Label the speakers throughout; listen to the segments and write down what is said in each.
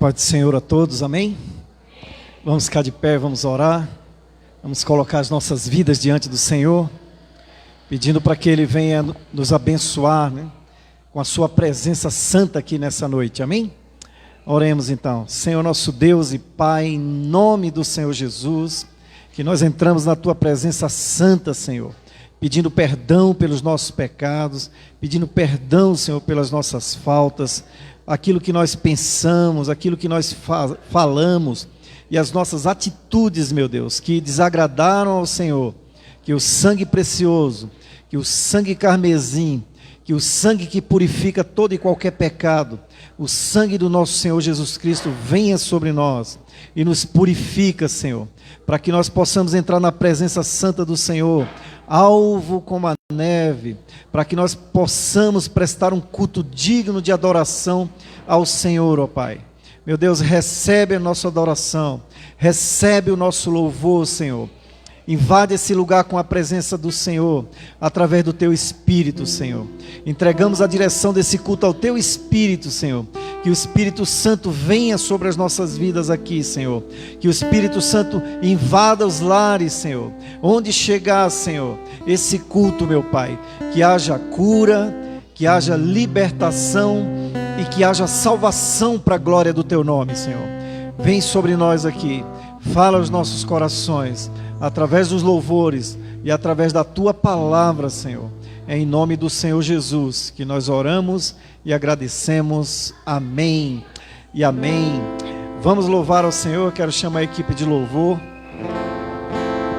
Speaker 1: Paz do Senhor a todos, amém? Vamos ficar de pé, vamos orar, vamos colocar as nossas vidas diante do Senhor, pedindo para que Ele venha nos abençoar, né, com a sua presença santa aqui nessa noite, amém? Oremos então. Senhor nosso Deus e Pai, em nome do Senhor Jesus, que nós entramos na Tua presença santa, Senhor, pedindo perdão pelos nossos pecados, pedindo perdão, Senhor, pelas nossas faltas, aquilo que nós pensamos, aquilo que nós falamos e as nossas atitudes, meu Deus, que desagradaram ao Senhor, que o sangue precioso, que o sangue carmesim, que o sangue que purifica todo e qualquer pecado, o sangue do nosso Senhor Jesus Cristo venha sobre nós e nos purifica, Senhor, para que nós possamos entrar na presença santa do Senhor, alvo como a neve, para que nós possamos prestar um culto digno de adoração ao Senhor, ó Pai. Meu Deus, recebe a nossa adoração, recebe o nosso louvor, Senhor. Invade esse lugar com a presença do Senhor, através do Teu Espírito, Senhor. Entregamos a direção desse culto ao Teu Espírito, Senhor. Que o Espírito Santo venha sobre as nossas vidas aqui, Senhor. Que o Espírito Santo invada os lares, Senhor. Onde chegar, Senhor, esse culto, meu Pai. Que haja cura, que haja libertação e que haja salvação para a glória do Teu nome, Senhor. Vem sobre nós aqui. Fala aos nossos corações, através dos louvores e através da Tua palavra, Senhor. É em nome do Senhor Jesus que nós oramos e agradecemos. Amém e amém. Vamos louvar ao Senhor. Quero chamar a equipe de louvor.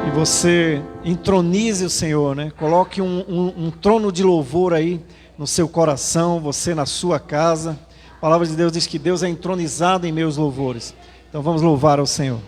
Speaker 1: E você entronize o Senhor, né? Coloque um trono de louvor aí no seu coração, você na sua casa. A palavra de Deus diz que Deus é entronizado em meus louvores. Então vamos louvar ao Senhor.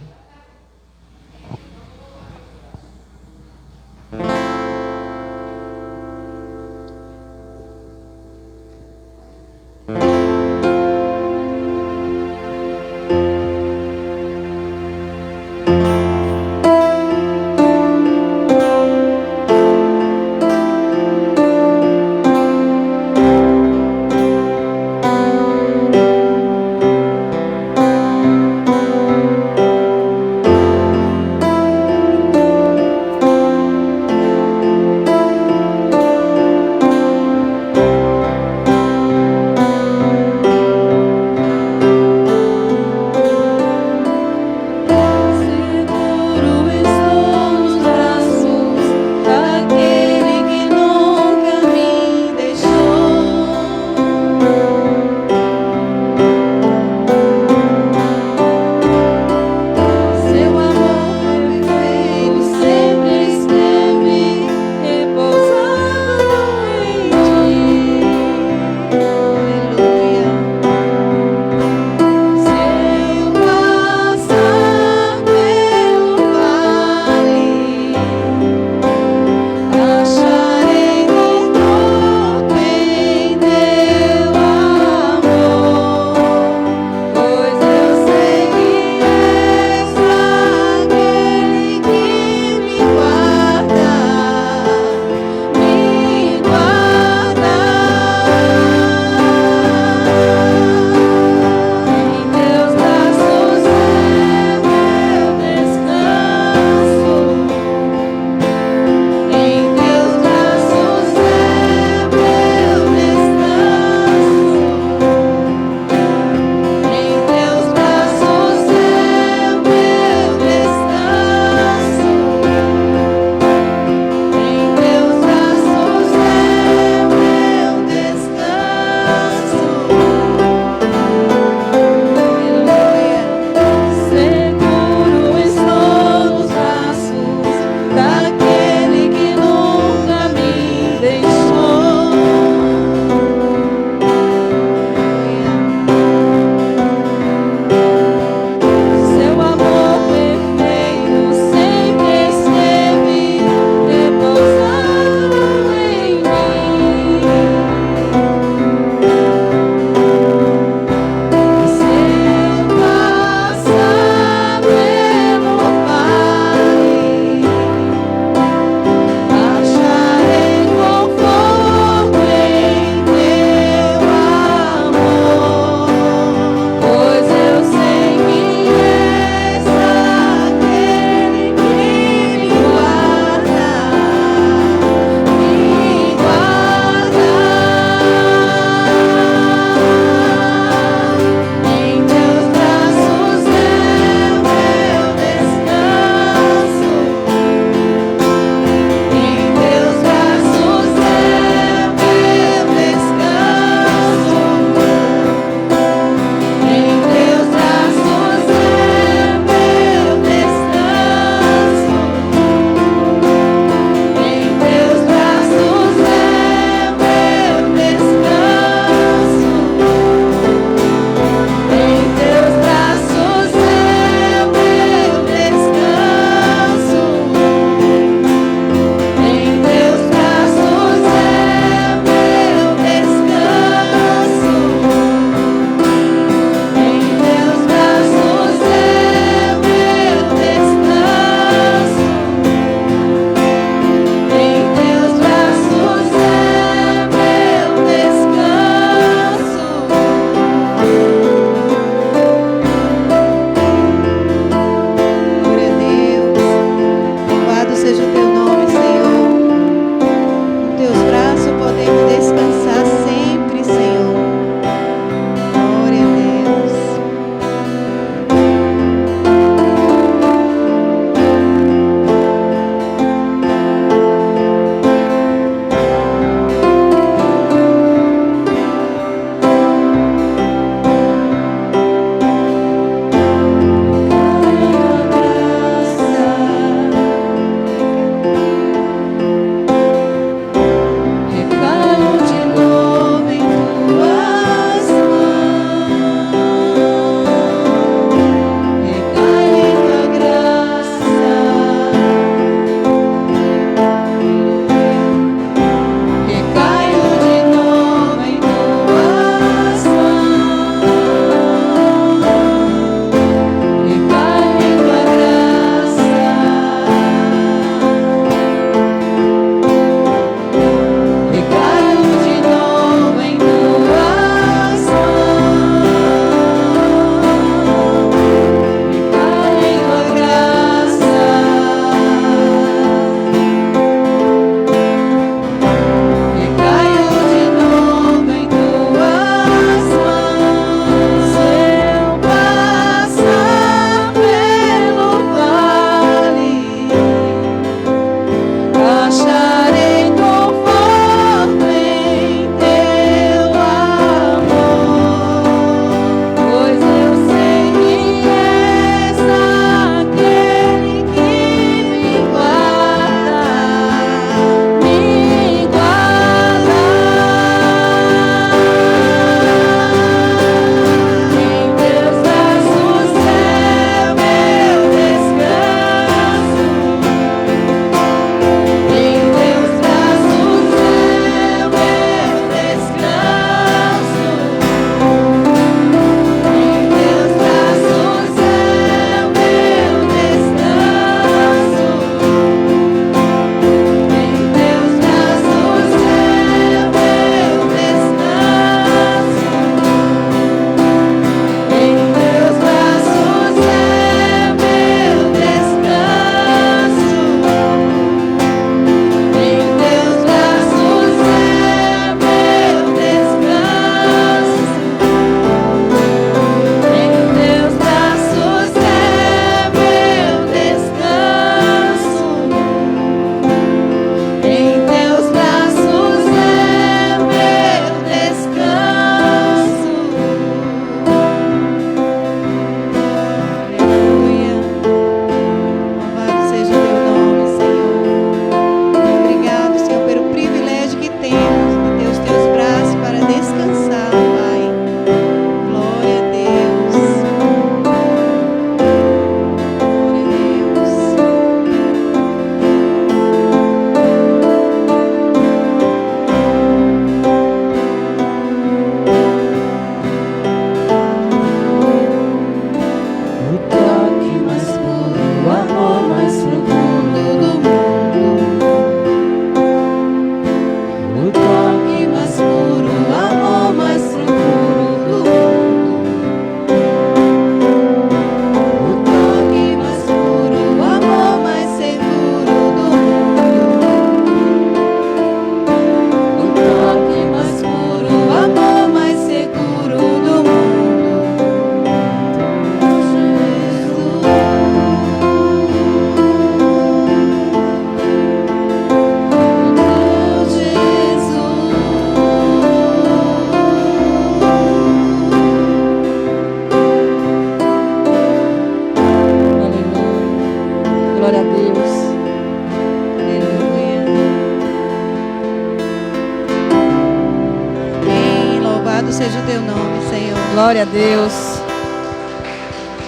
Speaker 2: Louvado seja o teu nome, Senhor.
Speaker 3: Glória a Deus.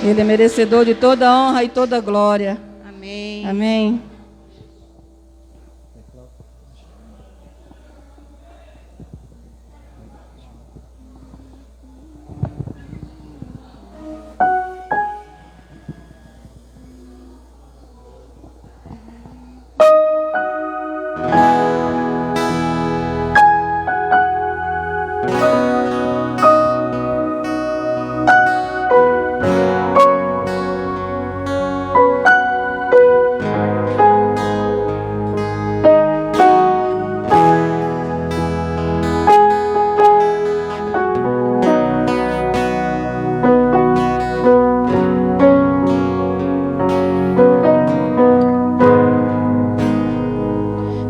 Speaker 3: Ele é merecedor de toda honra e toda glória.
Speaker 2: Amém.
Speaker 3: Amém.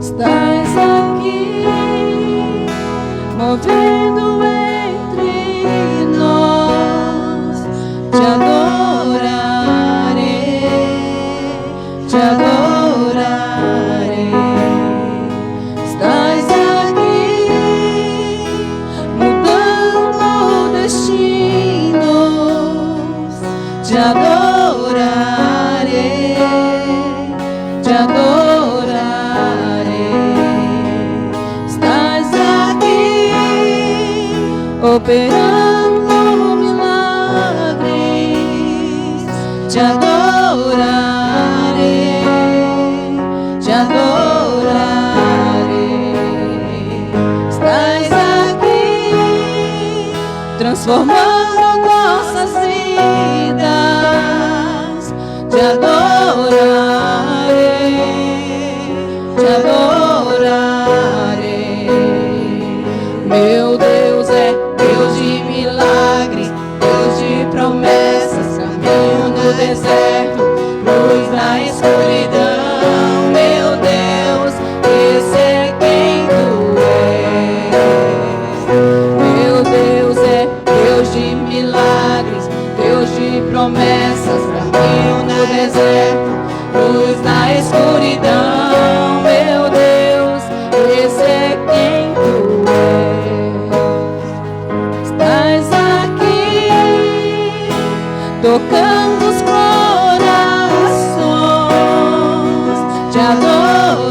Speaker 3: Estás aqui, movendo entre nós. Te adorarei, te adorarei. Estás aqui, mudando destinos. Te adorarei, te adorarei. Estás aqui, operando milagres. Te adorarei, te adorarei. Estás aqui, transformando nossas vidas. Te adorarei, te adorarei. Meu Deus é Deus de milagres, Deus de promessas, caminho no deserto, luz na escuridão. Meu Deus, esse é quem tu és. Meu Deus é Deus de milagres, Deus de promessas, caminho no deserto, luz na escuridão. Meu Deus, esse é quem tu és. Estás aqui, tocando os corações. Te adorarei,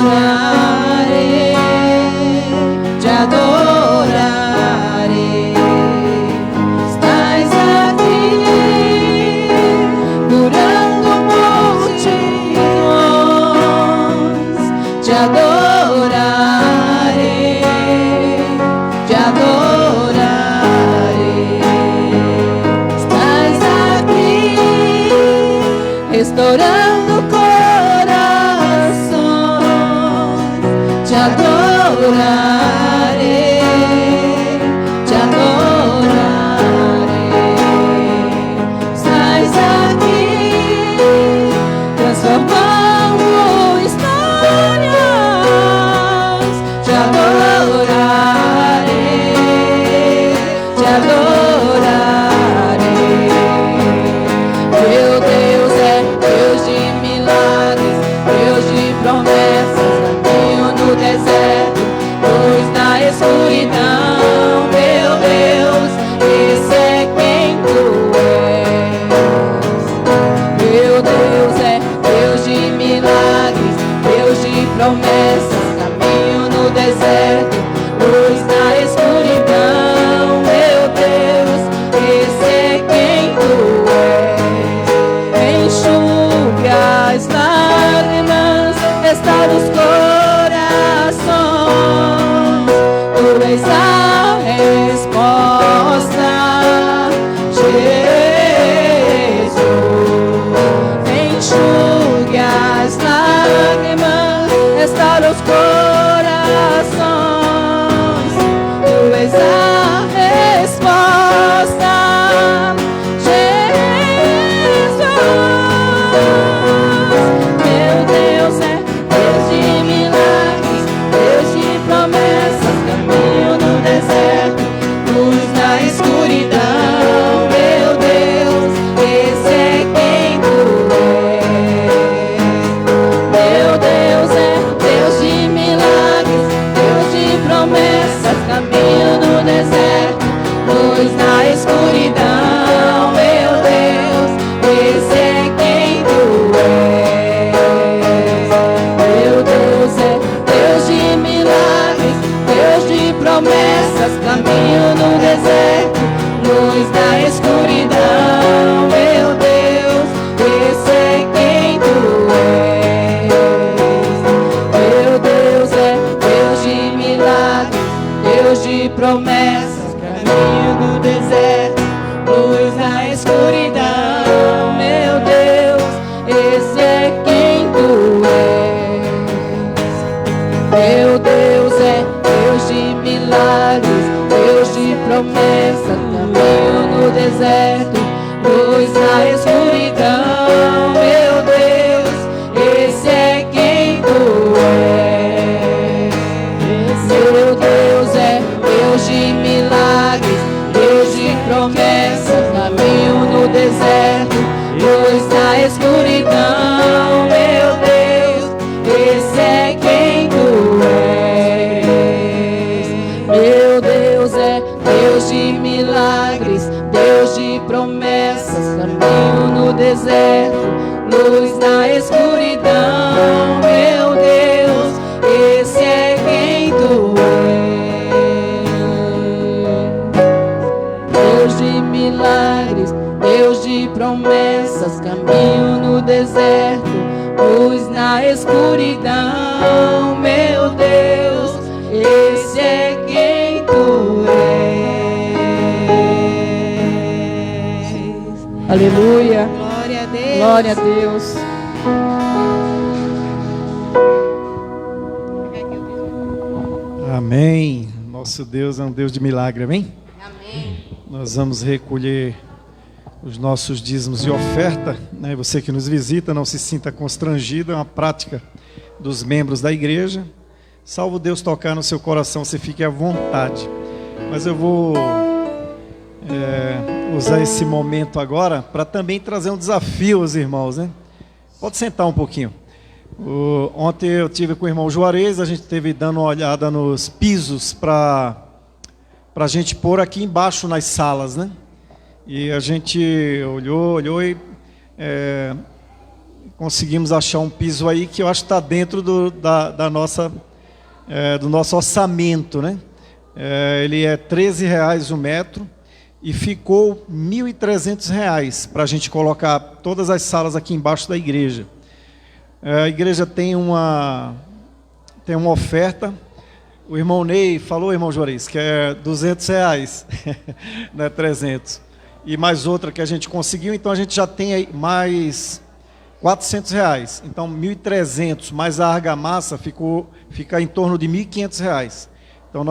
Speaker 3: te adorarei. Estás aqui, caminho no deserto, luz na escuridão. Meu Deus, esse é quem tu és. Meu Deus é Deus de milagres, Deus de promessa, caminho no deserto, luz na escuridão. Meu Deus, esse é quem tu és. Meu Deus é Deus de milagres, Deus de promessa, caminho no deserto, luz na escuridão. Meu Deus, esse é quem tu és. Meu Deus é Deus de milagres, Deus de promessas, caminho no deserto, luz na escuridão. Meu Deus, esse é quem tu és. Deus de milagres, Deus de promessas, caminho no deserto, luz na escuridão. Meu Deus, esse é quem tu és. Aleluia.
Speaker 2: Glória a Deus.
Speaker 3: Glória a Deus.
Speaker 1: Amém. Nosso Deus é um Deus de milagre, amém?
Speaker 2: Amém.
Speaker 1: Nós vamos recolher os nossos dízimos e oferta, né? Você que nos visita, não se sinta constrangido, é uma prática dos membros da igreja. Salvo Deus tocar no seu coração, você fique à vontade. Mas eu vou usar esse momento agora para também trazer um desafio aos irmãos, né? Pode sentar um pouquinho. Ontem eu tive com o irmão Juarez, a gente esteve dando uma olhada nos pisos para a gente pôr aqui embaixo nas salas, né? E a gente olhou e conseguimos achar um piso aí que eu acho que está dentro do nosso orçamento, né? Ele é R$13 o metro e ficou R$1.300 para a gente colocar todas as salas aqui embaixo da igreja. A igreja tem uma oferta. O irmão Ney falou, irmão Juarez, que é R$200, não é 300. E mais outra que a gente conseguiu, então a gente já tem aí mais R$400. Então 1.300 mais a argamassa fica em torno de R$1.500. Então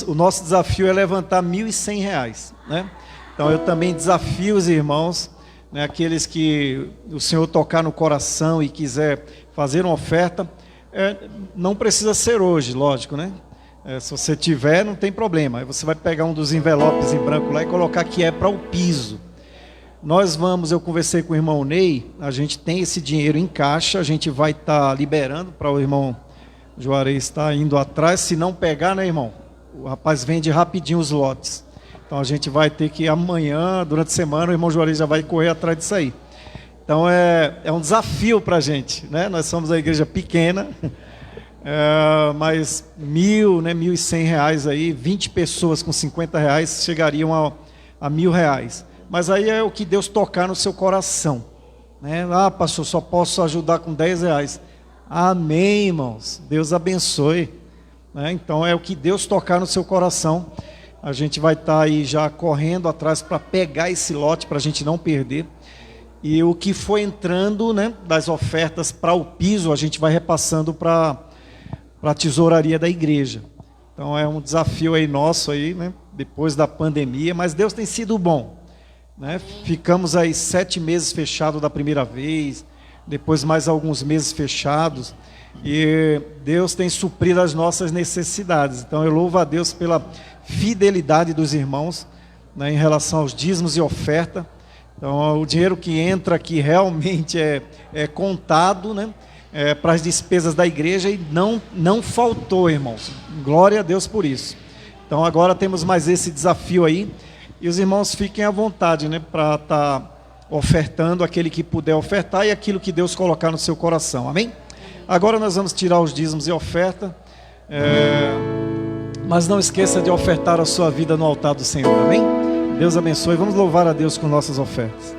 Speaker 1: o nosso desafio é levantar R$1.100, né? Então eu também desafio os irmãos, né, aqueles que o Senhor tocar no coração e quiser fazer uma oferta, não precisa ser hoje, lógico, né? Se você tiver, não tem problema. Aí você vai pegar um dos envelopes em branco lá e colocar que é para o piso. Eu conversei com o irmão Ney, a gente tem esse dinheiro em caixa, a gente vai estar liberando para o irmão Juarez estar indo atrás. Se não pegar, né, irmão? O rapaz vende rapidinho os lotes. Então a gente vai ter que amanhã, durante a semana, o irmão Juarez já vai correr atrás disso aí. Então é um desafio para a gente, né? Nós somos a igreja pequena, mas R$1.100 aí, 20 pessoas com R$50 chegariam a R$1.000. Mas aí é o que Deus tocar no seu coração, né? Ah, pastor, só posso ajudar com R$10. Amém, irmãos. Deus abençoe, né? Então é o que Deus tocar no seu coração. A gente vai estar aí já correndo atrás para pegar esse lote, para a gente não perder. E o que for entrando, né, das ofertas para o piso, a gente vai repassando para a tesouraria da igreja. Então é um desafio aí nosso aí, né, depois da pandemia, mas Deus tem sido bom, né? Ficamos aí 7 meses fechados da primeira vez, depois mais alguns meses fechados, e Deus tem suprido as nossas necessidades. Então eu louvo a Deus pela fidelidade dos irmãos, né, em relação aos dízimos e oferta. Então o dinheiro que entra aqui realmente é contado, né, para as despesas da igreja, e não faltou, irmãos. Glória a Deus por isso. Então agora temos mais esse desafio aí, e os irmãos fiquem à vontade, né, para estar ofertando, aquele que puder ofertar e aquilo que Deus colocar no seu coração, amém? Agora nós vamos tirar os dízimos e oferta, mas não esqueça de ofertar a sua vida no altar do Senhor, amém? Deus abençoe. Vamos louvar a Deus com nossas ofertas.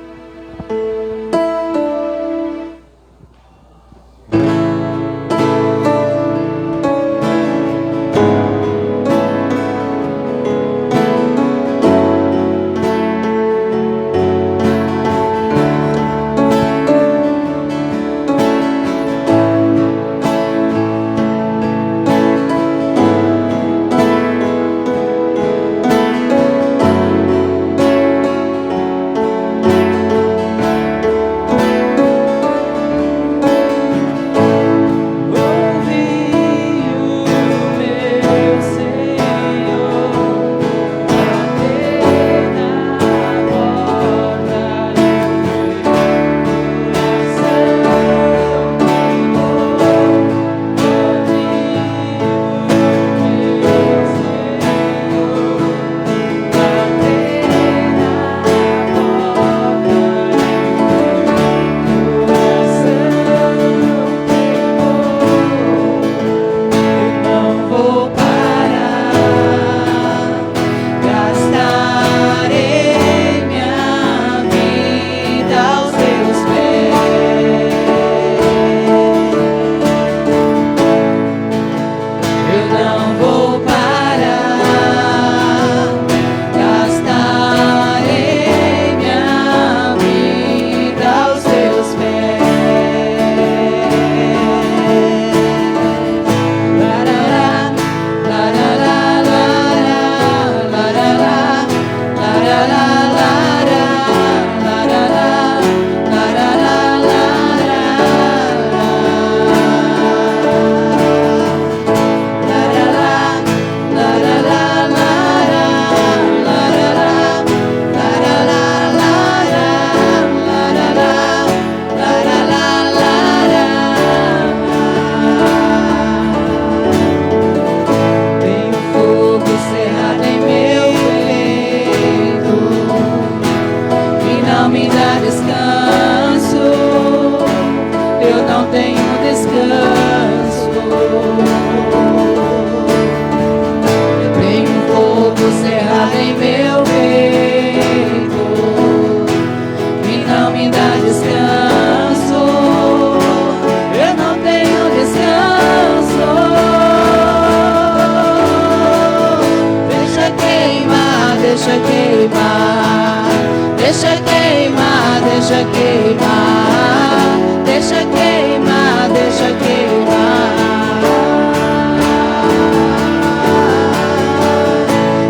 Speaker 3: deixa queimar. Deixa queimar, deixa queimar. Deixa queimar, deixa queimar.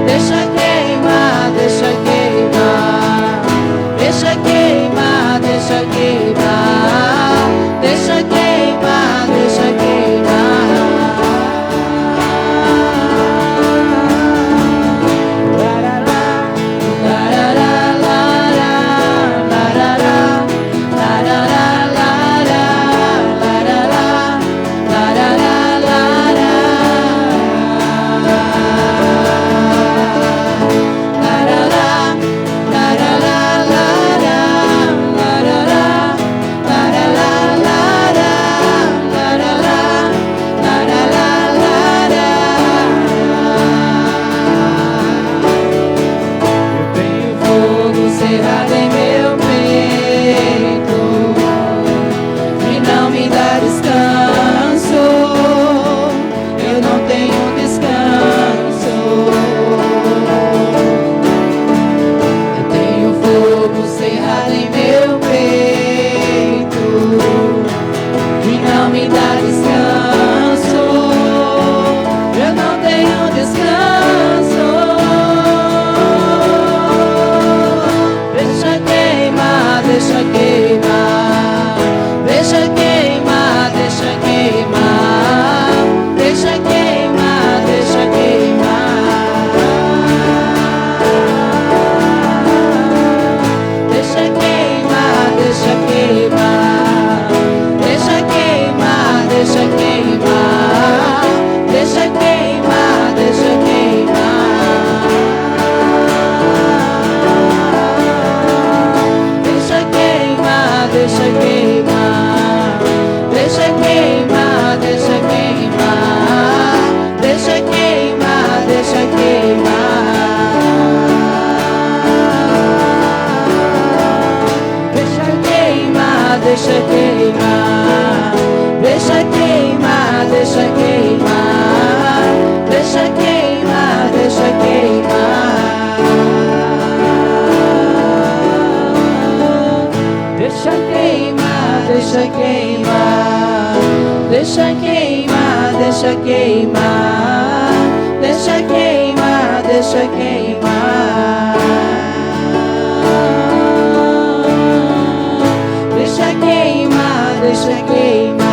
Speaker 3: Deixa queimar, deixa queimar. Deixa queimar, deixa queimar. Deixa queimar, deixa queimar. Deixa queimar, deixa queimar, deixa queimar, deixa queimar, deixa queimar, deixa queimar, deixa queimar, deixa queimar, deixa queimar, deixa queimar, deixa queimar. Deixa queimar, deixa queimar,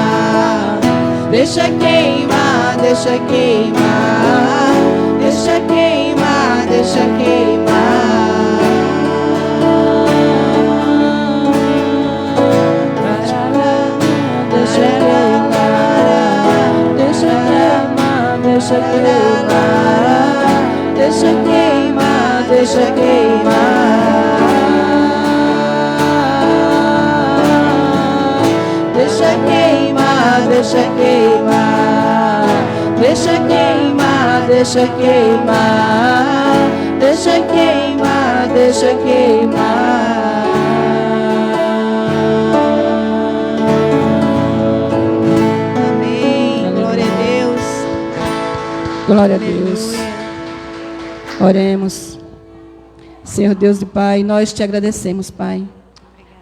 Speaker 3: deixa queimar, deixa queimar, deixa queimar, deixa queimar. Deixa queimar, deixa queimar, deixa queimar, deixa queimar, deixa queimar. Deixa queimar, deixa queimar, deixa queimar, deixa queimar, deixa queimar, deixa queimar.
Speaker 2: Amém. Glória a Deus.
Speaker 3: Glória a Deus. Oremos. Senhor Deus e Pai, nós te agradecemos, Pai.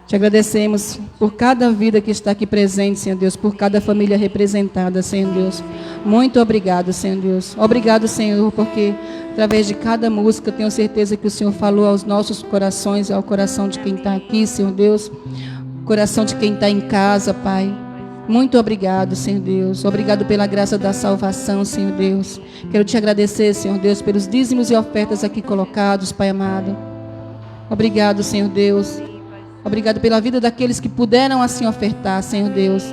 Speaker 3: Te agradecemos por cada vida que está aqui presente, Senhor Deus, por cada família representada, Senhor Deus. Muito obrigado, Senhor Deus. Obrigado, Senhor, porque através de cada música, tenho certeza que o Senhor falou aos nossos corações, ao coração de quem está aqui, Senhor Deus, coração de quem está em casa, Pai. Muito obrigado, Senhor Deus. Obrigado pela graça da salvação, Senhor Deus. Quero te agradecer, Senhor Deus, pelos dízimos e ofertas aqui colocados, Pai amado. Obrigado, Senhor Deus. Obrigado pela vida daqueles que puderam assim ofertar, Senhor Deus.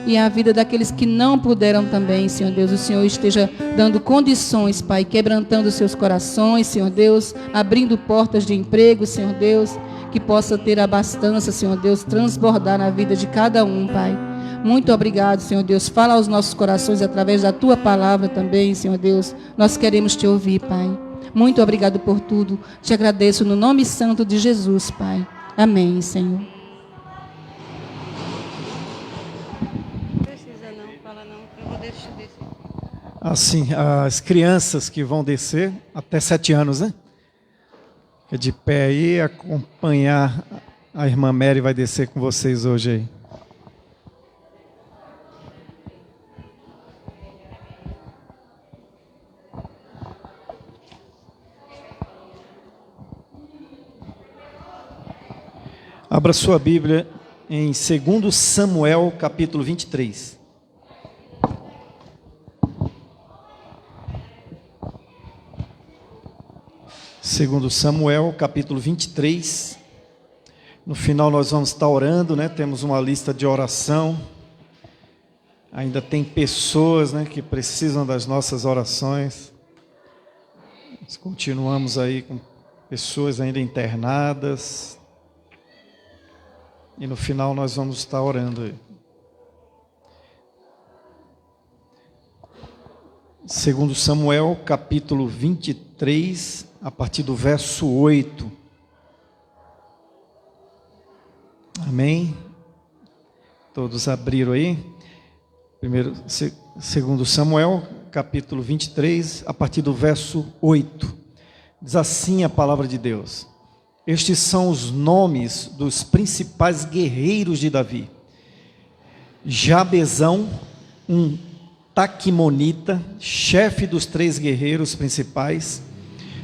Speaker 3: E a vida daqueles que não puderam também, Senhor Deus. O Senhor esteja dando condições, Pai, quebrantando seus corações, Senhor Deus. Abrindo portas de emprego, Senhor Deus. Que possa ter abastança, Senhor Deus. Transbordar na vida de cada um, Pai. Muito obrigado, Senhor Deus. Fala aos nossos corações através da Tua palavra também, Senhor Deus. Nós queremos Te ouvir, Pai. Muito obrigado por tudo. Te agradeço no nome santo de Jesus, Pai. Amém, Senhor.
Speaker 2: Não precisa não, fala não, eu vou deixar descer.
Speaker 1: Assim, as crianças que vão descer, até 7 anos, né? Fica de pé aí, acompanhar a irmã Mary vai descer com vocês hoje aí. Abra sua Bíblia em 2 Samuel, capítulo 23. Segundo Samuel, capítulo 23. No final nós vamos estar orando, né? Temos uma lista de oração. Ainda tem pessoas, né, que precisam das nossas orações. Nós continuamos aí com pessoas ainda internadas. E no final nós vamos estar orando aí. Segundo Samuel, capítulo 23, a partir do verso 8. Amém? Todos abriram aí? Primeiro, segundo Samuel, capítulo 23, a partir do verso 8. Diz assim a palavra de Deus: Estes são os nomes dos principais guerreiros de Davi: Jabezão, um taquimonita, chefe dos 3 guerreiros principais,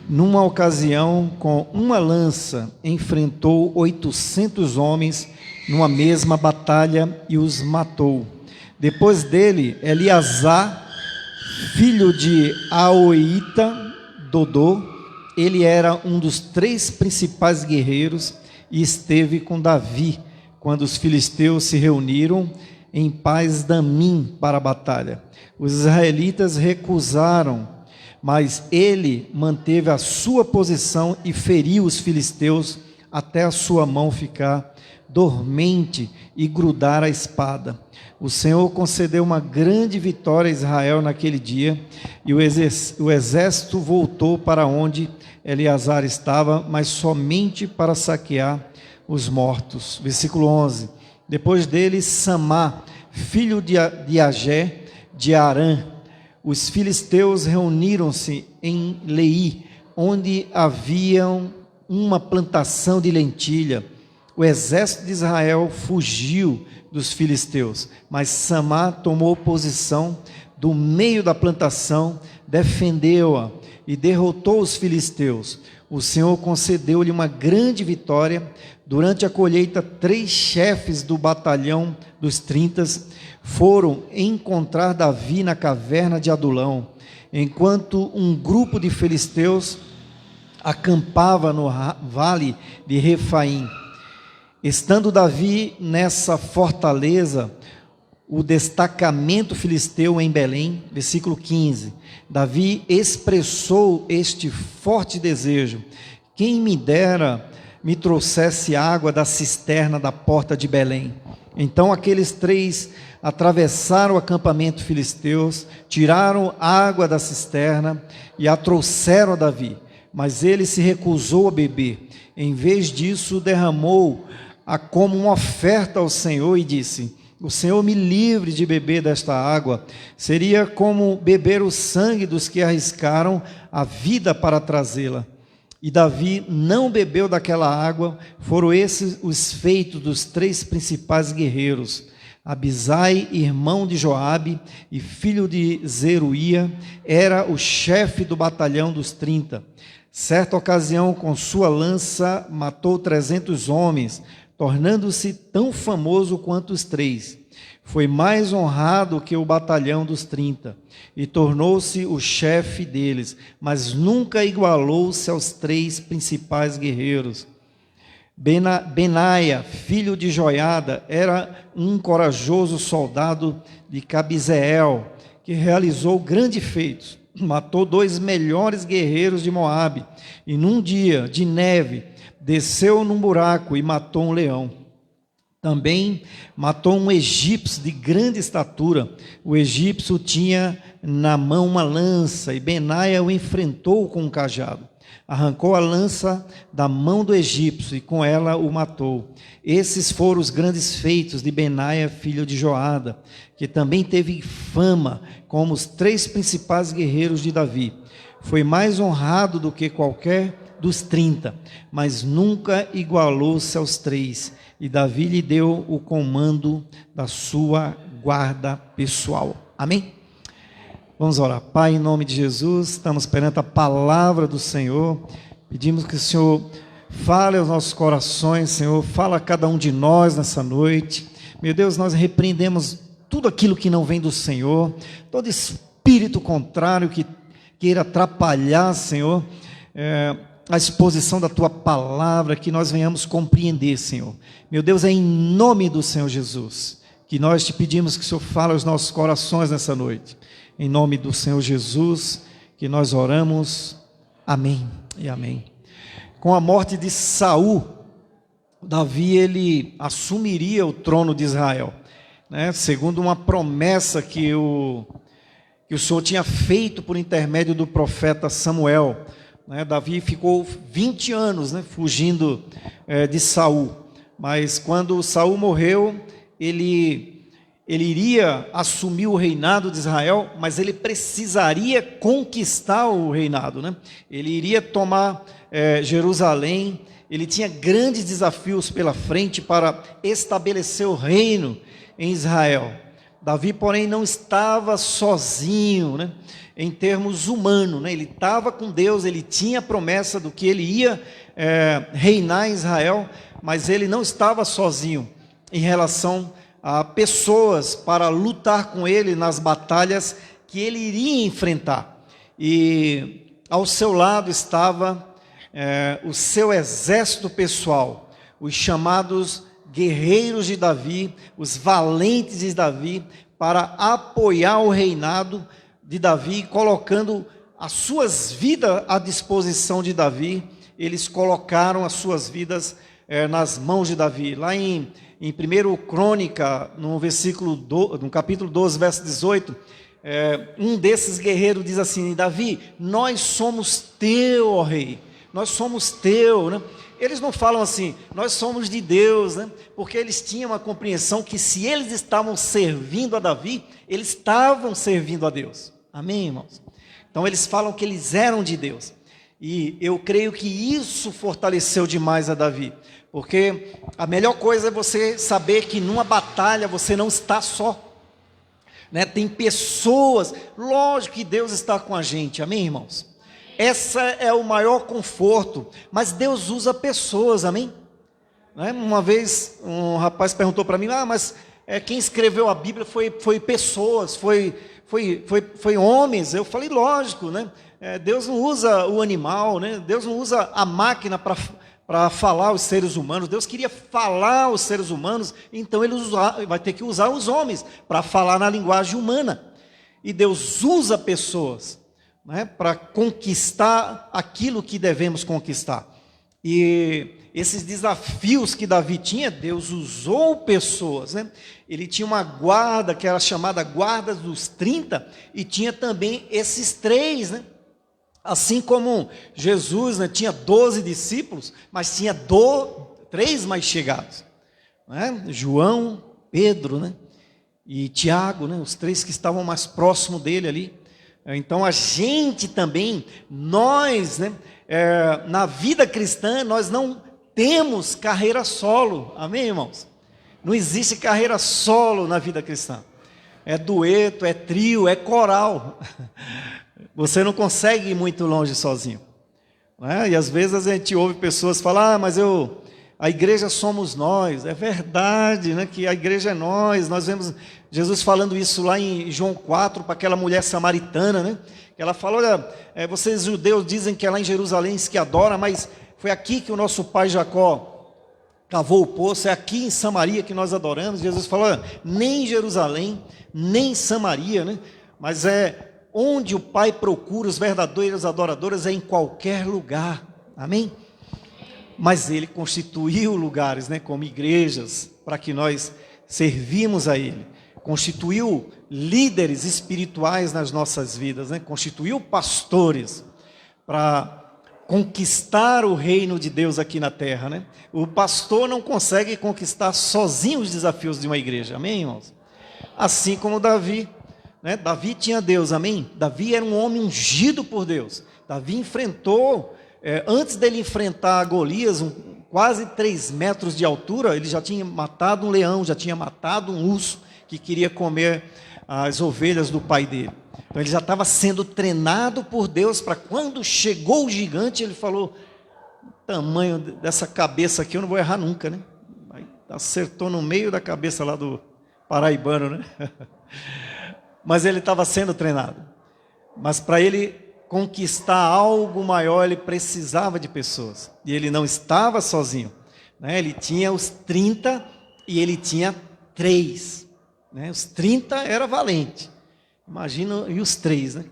Speaker 1: numa ocasião, com uma lança, enfrentou 800 homens numa mesma batalha e os matou. Depois dele, Eleazar, filho de Aoita, Dodô, ele era um dos 3 principais guerreiros e esteve com Davi quando os filisteus se reuniram em Paz-Damim para a batalha. Os israelitas recusaram, mas ele manteve a sua posição e feriu os filisteus até a sua mão ficar dormente e grudar a espada. O Senhor concedeu uma grande vitória a Israel naquele dia, e o exército voltou para onde Eleazar estava, mas somente para saquear os mortos. Versículo 11. Depois dele, Samá, filho de Agé, de Arã. Os filisteus reuniram-se em Leí, onde haviam uma plantação de lentilha. O exército de Israel fugiu dos filisteus, mas Samá tomou posição do meio da plantação, defendeu-a e derrotou os filisteus. O Senhor concedeu-lhe uma grande vitória. Durante a colheita, 3 chefes do batalhão dos 30 foram encontrar Davi na caverna de Adulão, enquanto um grupo de filisteus acampava no vale de Refaim. Estando Davi nessa fortaleza, o destacamento filisteu em Belém, versículo 15, Davi expressou este forte desejo: quem me dera me trouxesse água da cisterna da porta de Belém. Então aqueles 3 atravessaram o acampamento filisteus, tiraram água da cisterna e a trouxeram a Davi, mas ele se recusou a beber. Em vez disso, derramou-a como uma oferta ao Senhor e disse: o Senhor me livre de beber desta água. Seria como beber o sangue dos que arriscaram a vida para trazê-la. E Davi não bebeu daquela água. Foram esses os feitos dos 3 principais guerreiros: Abisai, irmão de Joabe e filho de Zeruía, era o chefe do batalhão dos 30. Certa ocasião, com sua lança, matou 300 homens, tornando-se tão famoso quanto os 3. Foi mais honrado que o batalhão dos 30, e tornou-se o chefe deles, mas nunca igualou-se aos 3 principais guerreiros. Benaia, filho de Joiada, era um corajoso soldado de Cabizeel, que realizou grandes feitos. Matou 2 melhores guerreiros de Moabe, e num dia de neve, desceu num buraco e matou um leão. Também matou um egípcio de grande estatura. O egípcio tinha na mão uma lança, e Benaia o enfrentou com um cajado. Arrancou a lança da mão do egípcio e com ela o matou. Esses foram os grandes feitos de Benaia, filho de Joada, que também teve fama como os 3 principais guerreiros de Davi. Foi mais honrado do que qualquer dos 30, mas nunca igualou-se aos 3. E Davi lhe deu o comando da sua guarda pessoal. Amém? Vamos orar. Pai, em nome de Jesus, estamos perante a palavra do Senhor. Pedimos que o Senhor fale aos nossos corações, Senhor. Fala a cada um de nós nessa noite. Meu Deus, nós repreendemos tudo aquilo que não vem do Senhor, todo espírito contrário que queira atrapalhar, Senhor, a exposição da Tua palavra, que nós venhamos compreender, Senhor. Meu Deus, é em nome do Senhor Jesus que nós te pedimos que o Senhor fale aos nossos corações nessa noite. Em nome do Senhor Jesus que nós oramos. Amém e amém. Com a morte de Saul, Davi ele assumiria o trono de Israel, né? Segundo uma promessa que o Senhor tinha feito por intermédio do profeta Samuel, né? Davi ficou 20 anos, né, fugindo de Saul, mas quando Saul morreu, ele iria assumir o reinado de Israel, mas ele precisaria conquistar o reinado, né? Ele iria tomar Jerusalém. Ele tinha grandes desafios pela frente para estabelecer o reino em Israel. Davi, porém, não estava sozinho, né, em termos humanos, né? Ele estava com Deus, ele tinha a promessa do que ele ia reinar em Israel, mas ele não estava sozinho em relação a pessoas para lutar com ele nas batalhas que ele iria enfrentar. E ao seu lado estava o seu exército pessoal, os chamados guerreiros de Davi, os valentes de Davi, para apoiar o reinado de Davi, colocando as suas vidas à disposição de Davi. Eles colocaram as suas vidas nas mãos de Davi. Lá em 1 Crônica, no capítulo 12, verso 18, um desses guerreiros diz assim: Davi, nós somos teu, ó rei. Nós somos teu, né? Eles não falam assim, nós somos de Deus, né? Porque eles tinham uma compreensão que se eles estavam servindo a Davi, eles estavam servindo a Deus. Amém, irmãos? Então eles falam que eles eram de Deus. E eu creio que isso fortaleceu demais a Davi. Porque a melhor coisa é você saber que numa batalha você não está só, né? Tem pessoas, lógico que Deus está com a gente, amém, irmãos? Essa é o maior conforto, mas Deus usa pessoas, amém? Né? Uma vez um rapaz perguntou para mim, mas quem escreveu a Bíblia foi pessoas, foi homens. Eu falei, lógico, né? Deus não usa o animal, né? Deus não usa a máquina para falar aos seres humanos. Deus queria falar aos seres humanos, então Ele vai ter que usar os homens para falar na linguagem humana. E Deus usa pessoas, né, para conquistar aquilo que devemos conquistar. E esses desafios que Davi tinha, Deus usou pessoas, né? Ele tinha uma guarda que era chamada guarda dos 30, e tinha também esses 3, né? Assim como Jesus, né, tinha 12 discípulos, mas tinha 3 mais chegados, né? João, Pedro, né, e Tiago, né, os 3 que estavam mais próximos dele ali. Então a gente também, nós, né, na vida cristã, nós não temos carreira solo, amém, irmãos? Não existe carreira solo na vida cristã. É dueto, é trio, é coral. Você não consegue ir muito longe sozinho, né? E às vezes a gente ouve pessoas falar, mas a igreja somos nós. É verdade, né, que a igreja é nós vemos Jesus falando isso lá em João 4, para aquela mulher samaritana, né? Ela fala, olha, vocês judeus dizem que é lá em Jerusalém que adora, mas foi aqui que o nosso pai Jacó cavou o poço, é aqui em Samaria que nós adoramos. Jesus falou, olha, nem em Jerusalém, nem em Samaria, né? Mas onde o Pai procura os verdadeiros adoradores, é em qualquer lugar, amém? Mas Ele constituiu lugares, né, como igrejas, para que nós servimos a Ele. Constituiu líderes espirituais nas nossas vidas, né? Constituiu pastores para conquistar o reino de Deus aqui na terra, né? O pastor não consegue conquistar sozinho os desafios de uma igreja, amém, irmãos? Assim como Davi, né? Davi tinha Deus, amém? Davi era um homem ungido por Deus. Davi enfrentou antes dele enfrentar Golias, quase 3 metros de altura, ele já tinha matado um leão, já tinha matado um urso que queria comer as ovelhas do pai dele. Então ele já estava sendo treinado por Deus para quando chegou o gigante, ele falou, tamanho dessa cabeça aqui eu não vou errar nunca, né? Aí acertou no meio da cabeça lá do paraibano, né? Mas ele estava sendo treinado. Mas para ele conquistar algo maior, ele precisava de pessoas. E ele não estava sozinho, né? Ele tinha os 30 e ele tinha 3. Né? Os 30 era valente. Imagina, e os 3, né?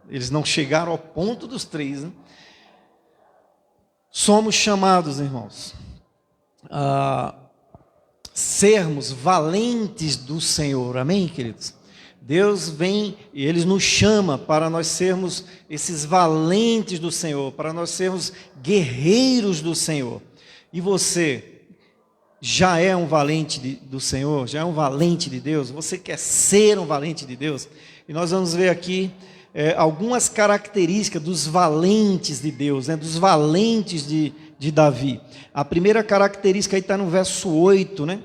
Speaker 1: Eles não chegaram ao ponto dos 3, né? Somos chamados, irmãos, a sermos valentes do Senhor. Amém, queridos? Deus vem e Ele nos chama para nós sermos esses valentes do Senhor, para nós sermos guerreiros do Senhor. E você já é um valente do Senhor? Já é um valente de Deus? Você quer ser um valente de Deus? E nós vamos ver aqui algumas características dos valentes de Deus, né? Dos valentes de Davi. A primeira característica aí está no verso 8, né?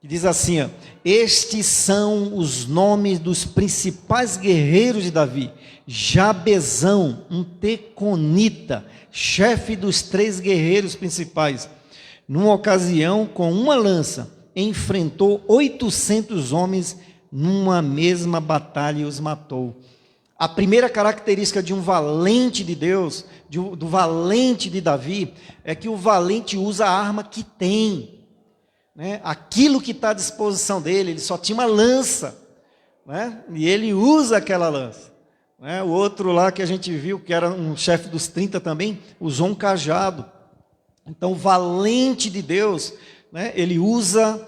Speaker 1: Que diz assim, ó, estes são os nomes dos principais guerreiros de Davi. Jabezão, um teconita, chefe dos 3 guerreiros principais. Numa ocasião, com uma lança, enfrentou 800 homens numa mesma batalha e os matou. A primeira característica de um valente de Deus, do valente de Davi, é que o valente usa a arma que tem. Né? Aquilo que está à disposição dele, ele só tinha uma lança, né? E ele usa aquela lança, né? O outro lá que a gente viu, que era um chefe dos 30 também, usou um cajado. Então o valente de Deus, né? Ele usa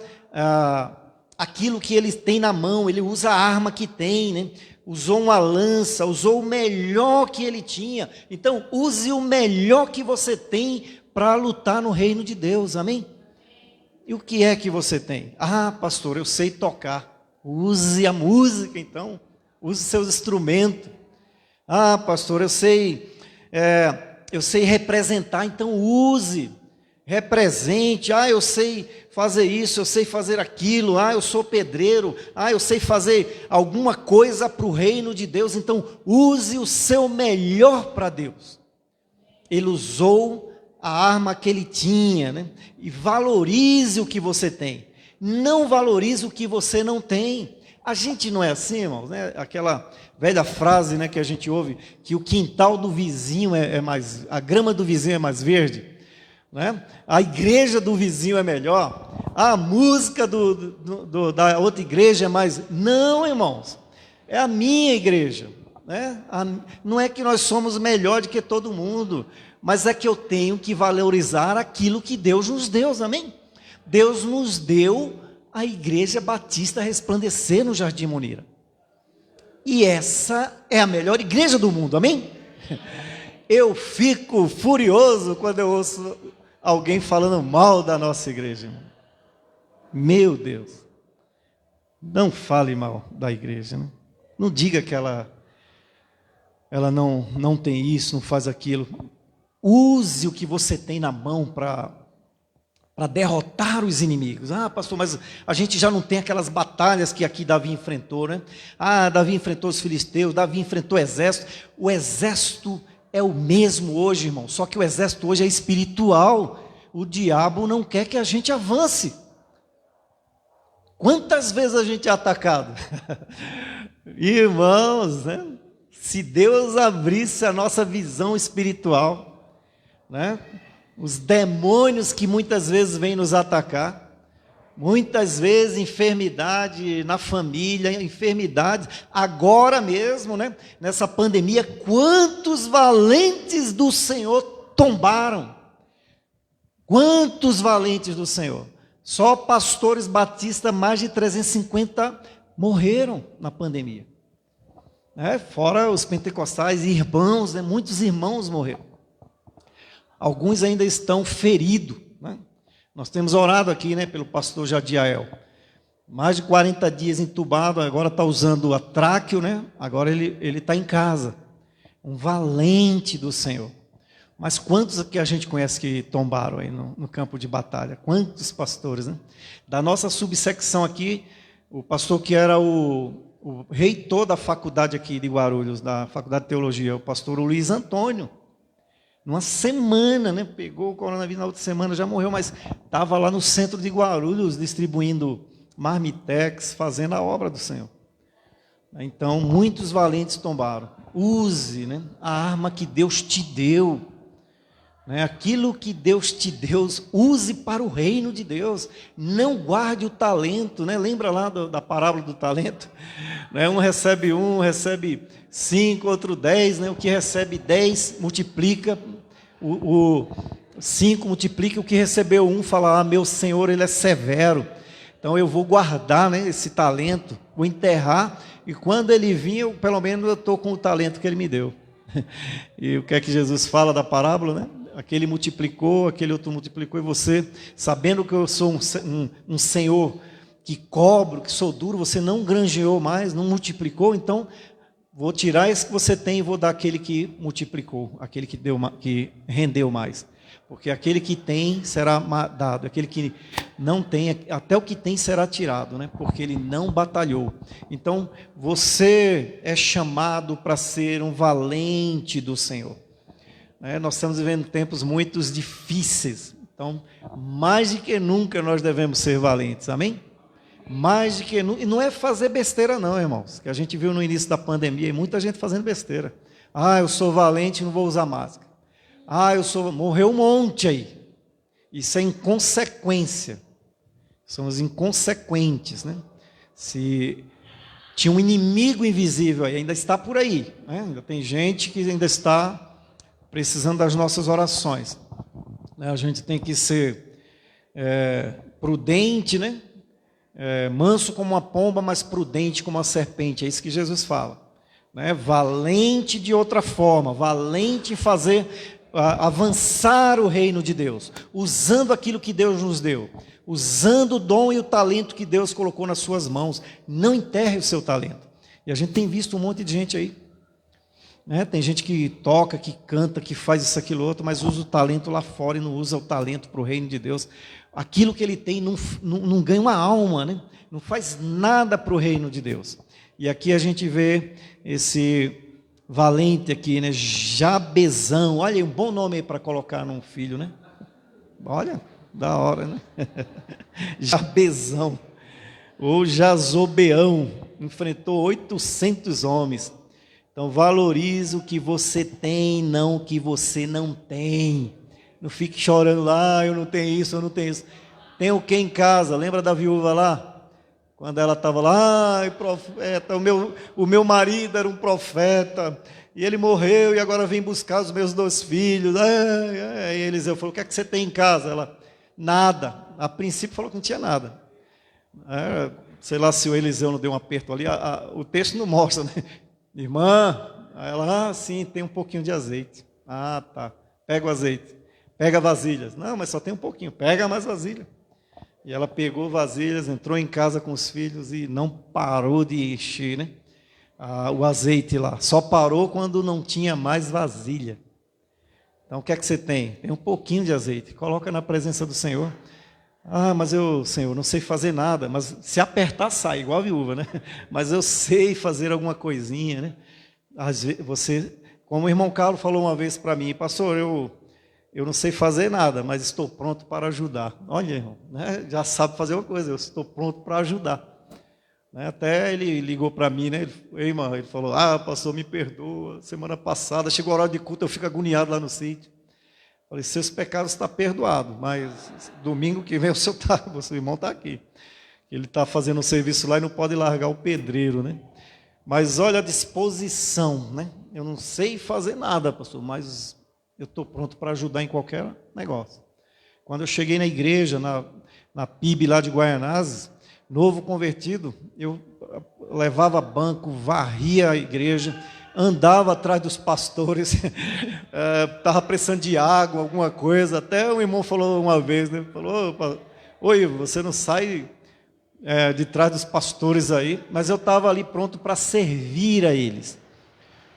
Speaker 1: aquilo que ele tem na mão, ele usa a arma que tem, né? Usou uma lança, usou o melhor que ele tinha. Então use o melhor que você tem para lutar no reino de Deus, amém? E o que é que você tem? Ah, pastor, eu sei tocar. Use a música, então. Use seus instrumentos. Ah, pastor, eu sei representar, então use. Represente. Ah, eu sei fazer isso, eu sei fazer aquilo. Ah, eu sou pedreiro. Ah, eu sei fazer alguma coisa para o reino de Deus. Então, use o seu melhor para Deus. Ele usou a arma que ele tinha, né? E valorize o que você tem. Não valorize o que você não tem. A gente não é assim, irmãos, né? Aquela velha frase, né, que a gente ouve, que o quintal do vizinho a grama do vizinho é mais verde, né? A igreja do vizinho é melhor, a música da outra igreja é mais... Não, irmãos, é a minha igreja, né? Não é que nós somos melhor do que todo mundo, mas é que eu tenho que valorizar aquilo que Deus nos deu, amém? Deus nos deu a Igreja Batista Resplandecer no Jardim Monira. E essa é a melhor igreja do mundo, amém? Eu fico furioso quando eu ouço alguém falando mal da nossa igreja. Meu Deus, não fale mal da igreja, né? Não diga que ela não tem isso, não faz aquilo. Use o que você tem na mão para derrotar os inimigos. Ah, pastor, mas a gente já não tem aquelas batalhas que aqui Davi enfrentou, né? Ah, Davi enfrentou os filisteus, Davi enfrentou o exército. O exército é o mesmo hoje, irmão, só que o exército hoje é espiritual. O diabo não quer que a gente avance. Quantas vezes a gente é atacado? Irmãos, né? Se Deus abrisse a nossa visão espiritual, né? Os demônios que muitas vezes vêm nos atacar, muitas vezes enfermidade na família, enfermidades, agora mesmo, né? Nessa pandemia, quantos valentes do Senhor tombaram? Quantos valentes do Senhor? Só pastores batistas, mais de 350 morreram na pandemia, né? Fora os pentecostais, irmãos, né? Muitos irmãos morreram. Alguns ainda estão feridos, né? Nós temos orado aqui, né, pelo pastor Jadiael. Mais de 40 dias entubado, agora está usando a tráqueo, né? Agora ele está em casa. Um valente do Senhor. Mas quantos que a gente conhece que tombaram aí no campo de batalha? Quantos pastores, né? Da nossa subsecção aqui, o pastor que era o reitor da faculdade aqui de Guarulhos, da Faculdade de Teologia, o pastor Luiz Antônio, numa semana, né? Pegou o coronavírus na outra semana, já morreu, mas estava lá no centro de Guarulhos distribuindo marmitex, fazendo a obra do Senhor. Então, muitos valentes tombaram. Use, né, a arma que Deus te deu. Né, aquilo que Deus te deu, use para o reino de Deus. Não guarde o talento. Né? Lembra lá da parábola do talento? Né, um recebe 5, outro 10. Né? O que recebe 10 multiplica. O 5 multiplica. O que recebeu 1 fala, meu Senhor, Ele é severo. Então eu vou guardar, né, esse talento, vou enterrar, e quando ele vir, pelo menos eu estou com o talento que ele me deu. E o que é que Jesus fala da parábola, né? Aquele multiplicou, aquele outro multiplicou, e você, sabendo que eu sou um Senhor que cobro, que sou duro, você não granjeou mais, não multiplicou, então vou tirar esse que você tem e vou dar aquele que multiplicou, aquele que rendeu mais. Porque aquele que tem será dado, aquele que não tem, até o que tem será tirado, né? Porque ele não batalhou. Então, você é chamado para ser um valente do Senhor. Nós estamos vivendo tempos muito difíceis, então, mais do que nunca nós devemos ser valentes, amém? Mais do que nunca, e não é fazer besteira não, irmãos, que a gente viu no início da pandemia, muita gente fazendo besteira. Eu sou valente, não vou usar máscara. Morreu um monte aí. Isso é inconsequência. Somos inconsequentes, né? Se tinha um inimigo invisível aí, ainda está por aí, né? Ainda tem gente que ainda está precisando das nossas orações. A gente tem que ser prudente, né? Manso como uma pomba, mas prudente como uma serpente. É isso que Jesus fala. Né? Valente de outra forma, valente em fazer avançar o reino de Deus, usando aquilo que Deus nos deu, usando o dom e o talento que Deus colocou nas suas mãos. Não enterre o seu talento. E a gente tem visto um monte de gente aí, né? Tem gente que toca, que canta, que faz isso, aquilo, outro, mas usa o talento lá fora e não usa o talento para o reino de Deus. Aquilo que ele tem não ganha uma alma, né? Não faz nada para o reino de Deus. E aqui a gente vê esse valente aqui, né? Jabezão. Olha, um bom nome aí para colocar num filho, né? Olha, da hora, né? Jabezão. Ou Jazobeão. Enfrentou 800 homens. Então, valorize o que você tem, não o que você não tem. Não fique chorando lá, eu não tenho isso, eu não tenho isso. Tem o que em casa? Lembra da viúva lá? Quando ela estava lá, profeta, o meu marido era um profeta, e ele morreu, e agora vem buscar os meus 2 filhos. Aí Eliseu falou, o que é que você tem em casa? Ela, nada. A princípio falou que não tinha nada. Sei lá se o Eliseu não deu um aperto ali, o texto não mostra, né? Irmã, ela, sim, tem um pouquinho de azeite. Tá, pega o azeite, pega vasilhas. Não, mas só tem um pouquinho, pega mais vasilha. E ela pegou vasilhas, entrou em casa com os filhos e não parou de encher, né? O azeite lá. Só parou quando não tinha mais vasilha. Então, o que é que você tem? Tem um pouquinho de azeite. Coloca na presença do Senhor. Mas eu, Senhor, não sei fazer nada. Mas se apertar, sai, igual a viúva, né? Mas eu sei fazer alguma coisinha, né? Às vezes, você, como o irmão Carlos falou uma vez para mim, pastor, eu não sei fazer nada, mas estou pronto para ajudar. Olha, irmão, né? Já sabe fazer uma coisa, eu estou pronto para ajudar. Né? Até ele ligou para mim, né? Ele falou, pastor, me perdoa, semana passada, chegou a hora de culto, eu fico agoniado lá no sítio. Falei, seus pecados estão perdoados, mas domingo que vem o seu irmão está aqui. Ele está fazendo um serviço lá e não pode largar o pedreiro, né? Mas olha a disposição, né? Eu não sei fazer nada, pastor, mas eu estou pronto para ajudar em qualquer negócio. Quando eu cheguei na igreja, na PIB lá de Guaianazes, novo convertido, eu levava banco, varria a igreja, andava atrás dos pastores, estava precisando de água, alguma coisa. Até o irmão falou uma vez, né? Falou, oi, você não sai de trás dos pastores aí, mas eu estava ali pronto para servir a eles.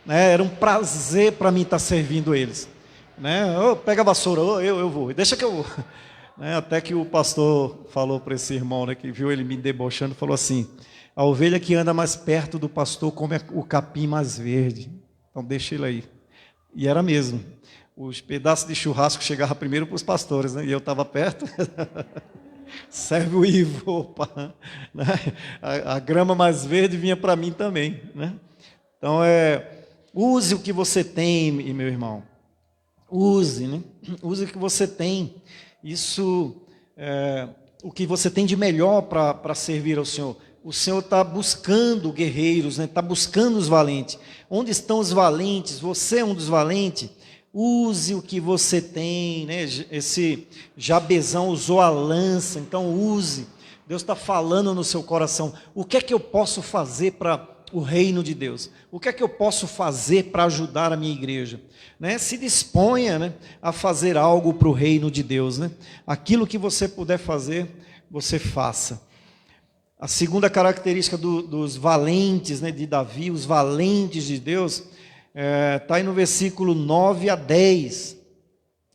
Speaker 1: Era um prazer para mim estar servindo eles. né? Ô, pega a vassoura, ô, eu vou, deixa que eu vou. Né? Até que o pastor falou para esse irmão, né, que viu ele me debochando, falou assim: a ovelha que anda mais perto do pastor come o capim mais verde. Então deixa ele aí. E era mesmo. Os pedaços de churrasco chegavam primeiro para os pastores, né? E eu estava perto. Serve o Ivo, opa. Né? A grama mais verde vinha para mim também, né? Então, use o que você tem, meu irmão. Use, né? Use o que você tem. Isso o que você tem de melhor para servir ao Senhor. O Senhor está buscando guerreiros, né? Está buscando os valentes. Onde estão os valentes? Você é um dos valentes. Use o que você tem, né? Esse Jabezão usou a lança, então use. Deus está falando no seu coração. O que é que eu posso fazer para o reino de Deus? O que é que eu posso fazer para ajudar a minha igreja? Né? Se disponha, né, a fazer algo para o reino de Deus. Né? Aquilo que você puder fazer, você faça. A segunda característica dos valentes, né, de Davi, os valentes de Deus, está aí no versículo 9 a 10.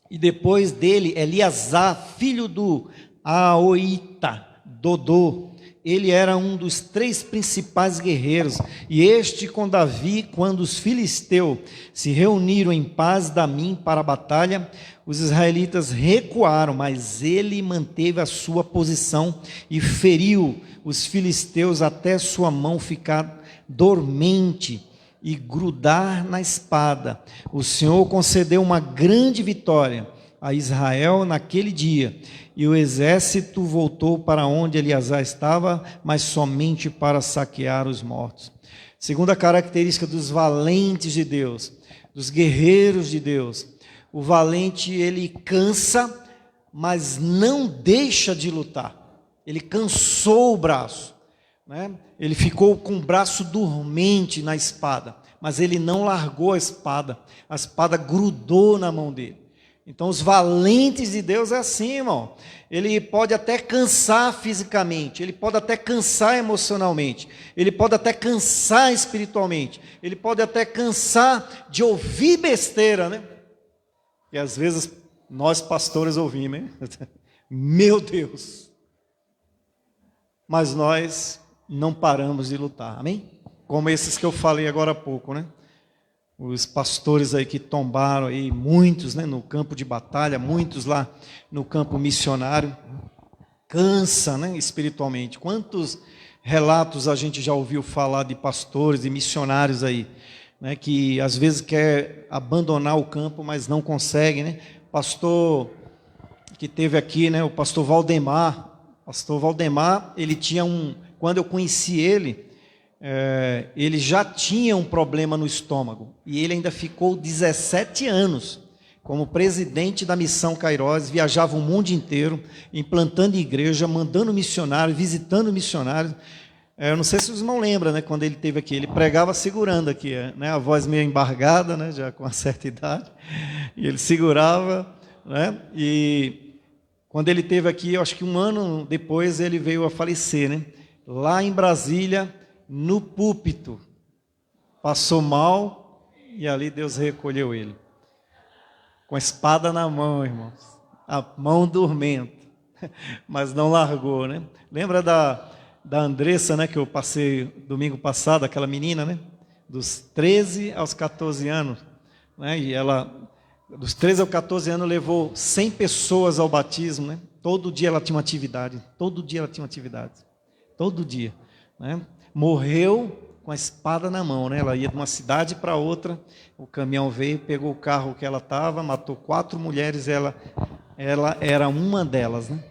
Speaker 1: E depois dele, Eleazar, filho do Aoita, Dodô. Ele era um dos 3 principais guerreiros. E este com Davi, quando os filisteus se reuniram em paz Damim para a batalha, os israelitas recuaram, mas ele manteve a sua posição e feriu os filisteus até sua mão ficar dormente e grudar na espada. O Senhor concedeu uma grande vitória a Israel naquele dia, e o exército voltou para onde Eleazar estava, mas somente para saquear os mortos. Segunda característica dos valentes de Deus, dos guerreiros de Deus: o valente, ele cansa, mas não deixa de lutar. Ele cansou o braço, né? Ele ficou com o braço dormente na espada, mas ele não largou a espada grudou na mão dele. Então os valentes de Deus é assim, irmão. Ele pode até cansar fisicamente, ele pode até cansar emocionalmente, ele pode até cansar espiritualmente, ele pode até cansar de ouvir besteira, né? E às vezes nós pastores ouvimos, hein? Meu Deus! Mas nós não paramos de lutar, amém? Como esses que eu falei agora há pouco, né? Os pastores aí que tombaram aí, muitos, né, no campo de batalha, muitos lá no campo missionário, cansa, né, espiritualmente. Quantos relatos a gente já ouviu falar de pastores, de missionários aí, né, que às vezes quer abandonar o campo, mas não consegue, né? Pastor que teve aqui, né, o pastor Valdemar. Pastor Valdemar, ele tinha quando eu conheci ele já tinha um problema no estômago, e ele ainda ficou 17 anos como presidente da Missão Cairós, viajava o mundo inteiro, implantando igreja, mandando missionários, visitando missionários. Eu não sei se os irmãos lembram, né, quando ele esteve aqui, ele pregava segurando aqui, né, a voz meio embargada, né, já com uma certa idade, e ele segurava, né, e quando ele esteve aqui, eu acho que um ano depois ele veio a falecer, né, lá em Brasília, no púlpito, passou mal, e ali Deus recolheu ele, com a espada na mão, irmãos, a mão dormente, mas não largou, né? Lembra da Andressa, né, que eu passei domingo passado, aquela menina, né, dos 13 aos 14 anos, né, e ela, dos 13 aos 14 anos, levou 100 pessoas ao batismo, né? Todo dia ela tinha uma atividade, todo dia, né? Morreu com a espada na mão, né? Ela ia de uma cidade para outra, o caminhão veio, pegou o carro que ela estava, matou 4 mulheres, ela era uma delas, né?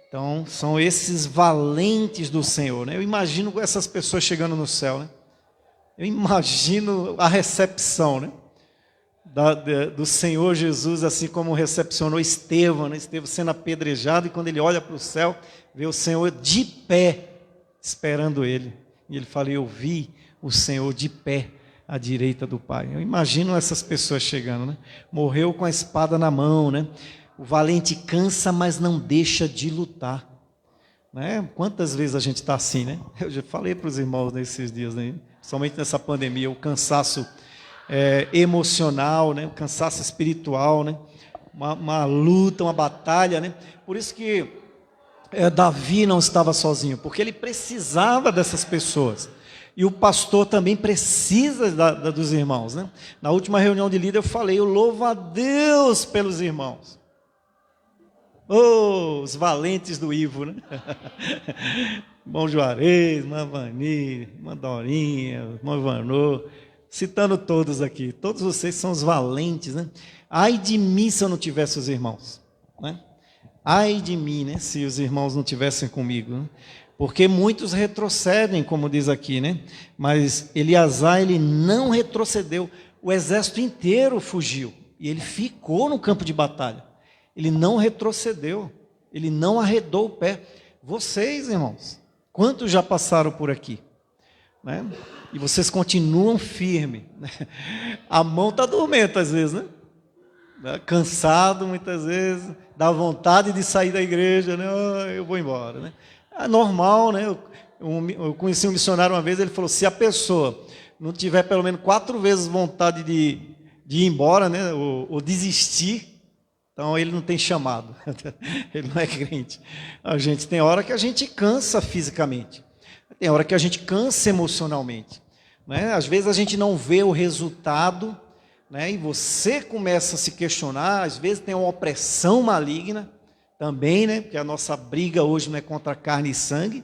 Speaker 1: Então, são esses valentes do Senhor, né? Eu imagino essas pessoas chegando no céu, né? Eu imagino a recepção, né, do Senhor Jesus, assim como recepcionou Estevão, né? Estevão sendo apedrejado, e quando ele olha para o céu, vê o Senhor de pé, esperando ele. E ele fala: eu vi o Senhor de pé à direita do Pai. Eu imagino essas pessoas chegando, né? Morreu com a espada na mão, né? O valente cansa, mas não deixa de lutar, né? Quantas vezes a gente está assim, né? Eu já falei para os irmãos nesses dias, né? Somente nessa pandemia, o cansaço emocional, né? Um cansaço espiritual, né? Uma luta, uma batalha, né? Por isso que Davi não estava sozinho, porque ele precisava dessas pessoas. E o pastor também precisa dos irmãos, né? Na última reunião de líder eu falei, eu louvo a Deus pelos irmãos. Oh, os valentes do Ivo, né? Irmão Juarez, irmã Vani, irmã Dorinha, irmão Ivanô, citando todos aqui. Todos vocês são os valentes, né? Ai de mim se eu não tivesse os irmãos, né? Ai de mim, né? Se os irmãos não tivessem comigo, né? Porque muitos retrocedem, como diz aqui, né? Mas Eleazar, ele não retrocedeu. O exército inteiro fugiu. E ele ficou no campo de batalha. Ele não retrocedeu. Ele não arredou o pé. Vocês, irmãos, quantos já passaram por aqui? Né? E vocês continuam firmes. Né? A mão está dormente às vezes, né? Cansado muitas vezes. Dá vontade de sair da igreja, né? Oh, eu vou embora, né? É normal, né? Eu conheci um missionário uma vez, ele falou, se a pessoa não tiver pelo menos 4 vezes vontade de ir embora, né? Ou desistir, então ele não tem chamado, ele não é crente. A gente tem hora que a gente cansa fisicamente, tem hora que a gente cansa emocionalmente, né? Às vezes a gente não vê o resultado, né? E você começa a se questionar, às vezes tem uma opressão maligna, também, né? Porque a nossa briga hoje não é contra carne e sangue.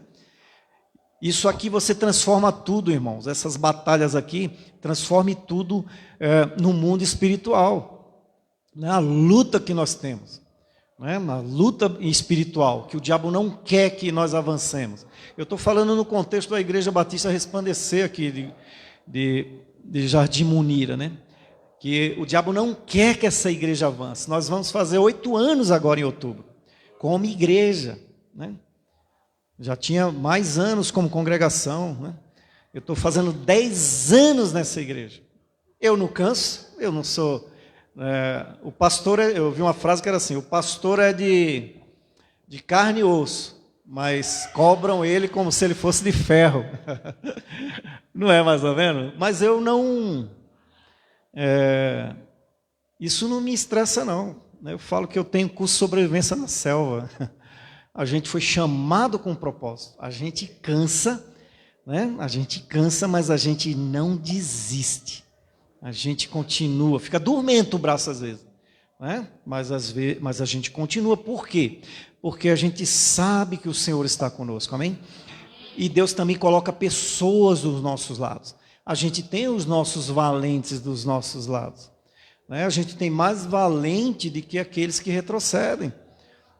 Speaker 1: Isso aqui você transforma tudo, irmãos. Essas batalhas aqui, transforme tudo no mundo espiritual. Né? A luta que nós temos. Né? Uma luta espiritual, que o diabo não quer que nós avancemos. Eu estou falando no contexto da Igreja Batista Resplandecer aqui, de Jardim Munira, né? Que o diabo não quer que essa igreja avance. Nós vamos fazer 8 anos agora em outubro. Como igreja, né? Já tinha mais anos como congregação, né? Eu estou fazendo 10 anos nessa igreja. Eu não canso, eu não sou... o pastor, eu vi uma frase que era assim, o pastor é de carne e osso, mas cobram ele como se ele fosse de ferro. Não é mais ou menos? Mas eu não... isso não me estressa não. Eu falo que eu tenho curso de sobrevivência na selva. A gente foi chamado com um propósito. A gente cansa, né? A gente cansa, mas a gente não desiste. A gente continua, fica dormente o braço às vezes, né? Mas a gente continua. Por quê? Porque a gente sabe que o Senhor está conosco, amém? E Deus também coloca pessoas dos nossos lados. A gente tem os nossos valentes dos nossos lados. Né? A gente tem mais valente do que aqueles que retrocedem.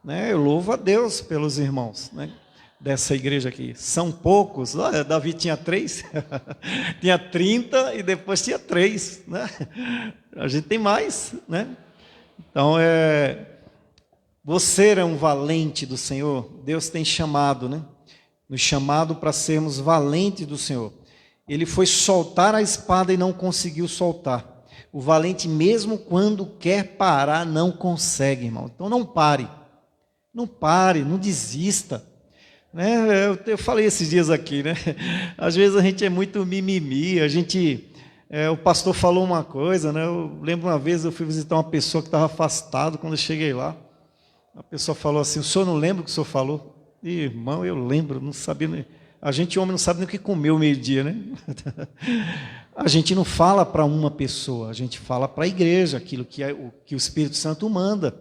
Speaker 1: Né? Eu louvo a Deus pelos irmãos, né? Dessa igreja aqui. São poucos. Olha, Davi tinha 3, tinha 30 e depois tinha 3. Né? A gente tem mais. Né? Então, você é um valente do Senhor. Deus tem chamado, né? Nos chamado para sermos valentes do Senhor. Ele foi soltar a espada e não conseguiu soltar. O valente, mesmo quando quer parar, não consegue, irmão. Então não pare, não desista. Né? Eu falei esses dias aqui, né? Às vezes a gente é muito mimimi, o pastor falou uma coisa, né? Eu lembro uma vez eu fui visitar uma pessoa que estava afastado, quando eu cheguei lá, a pessoa falou assim, o senhor não lembra o que o senhor falou? Irmão, eu lembro, não sabia, a gente homem não sabe nem o que comeu meio-dia, né? A gente não fala para uma pessoa, a gente fala para a igreja, aquilo que o Espírito Santo manda.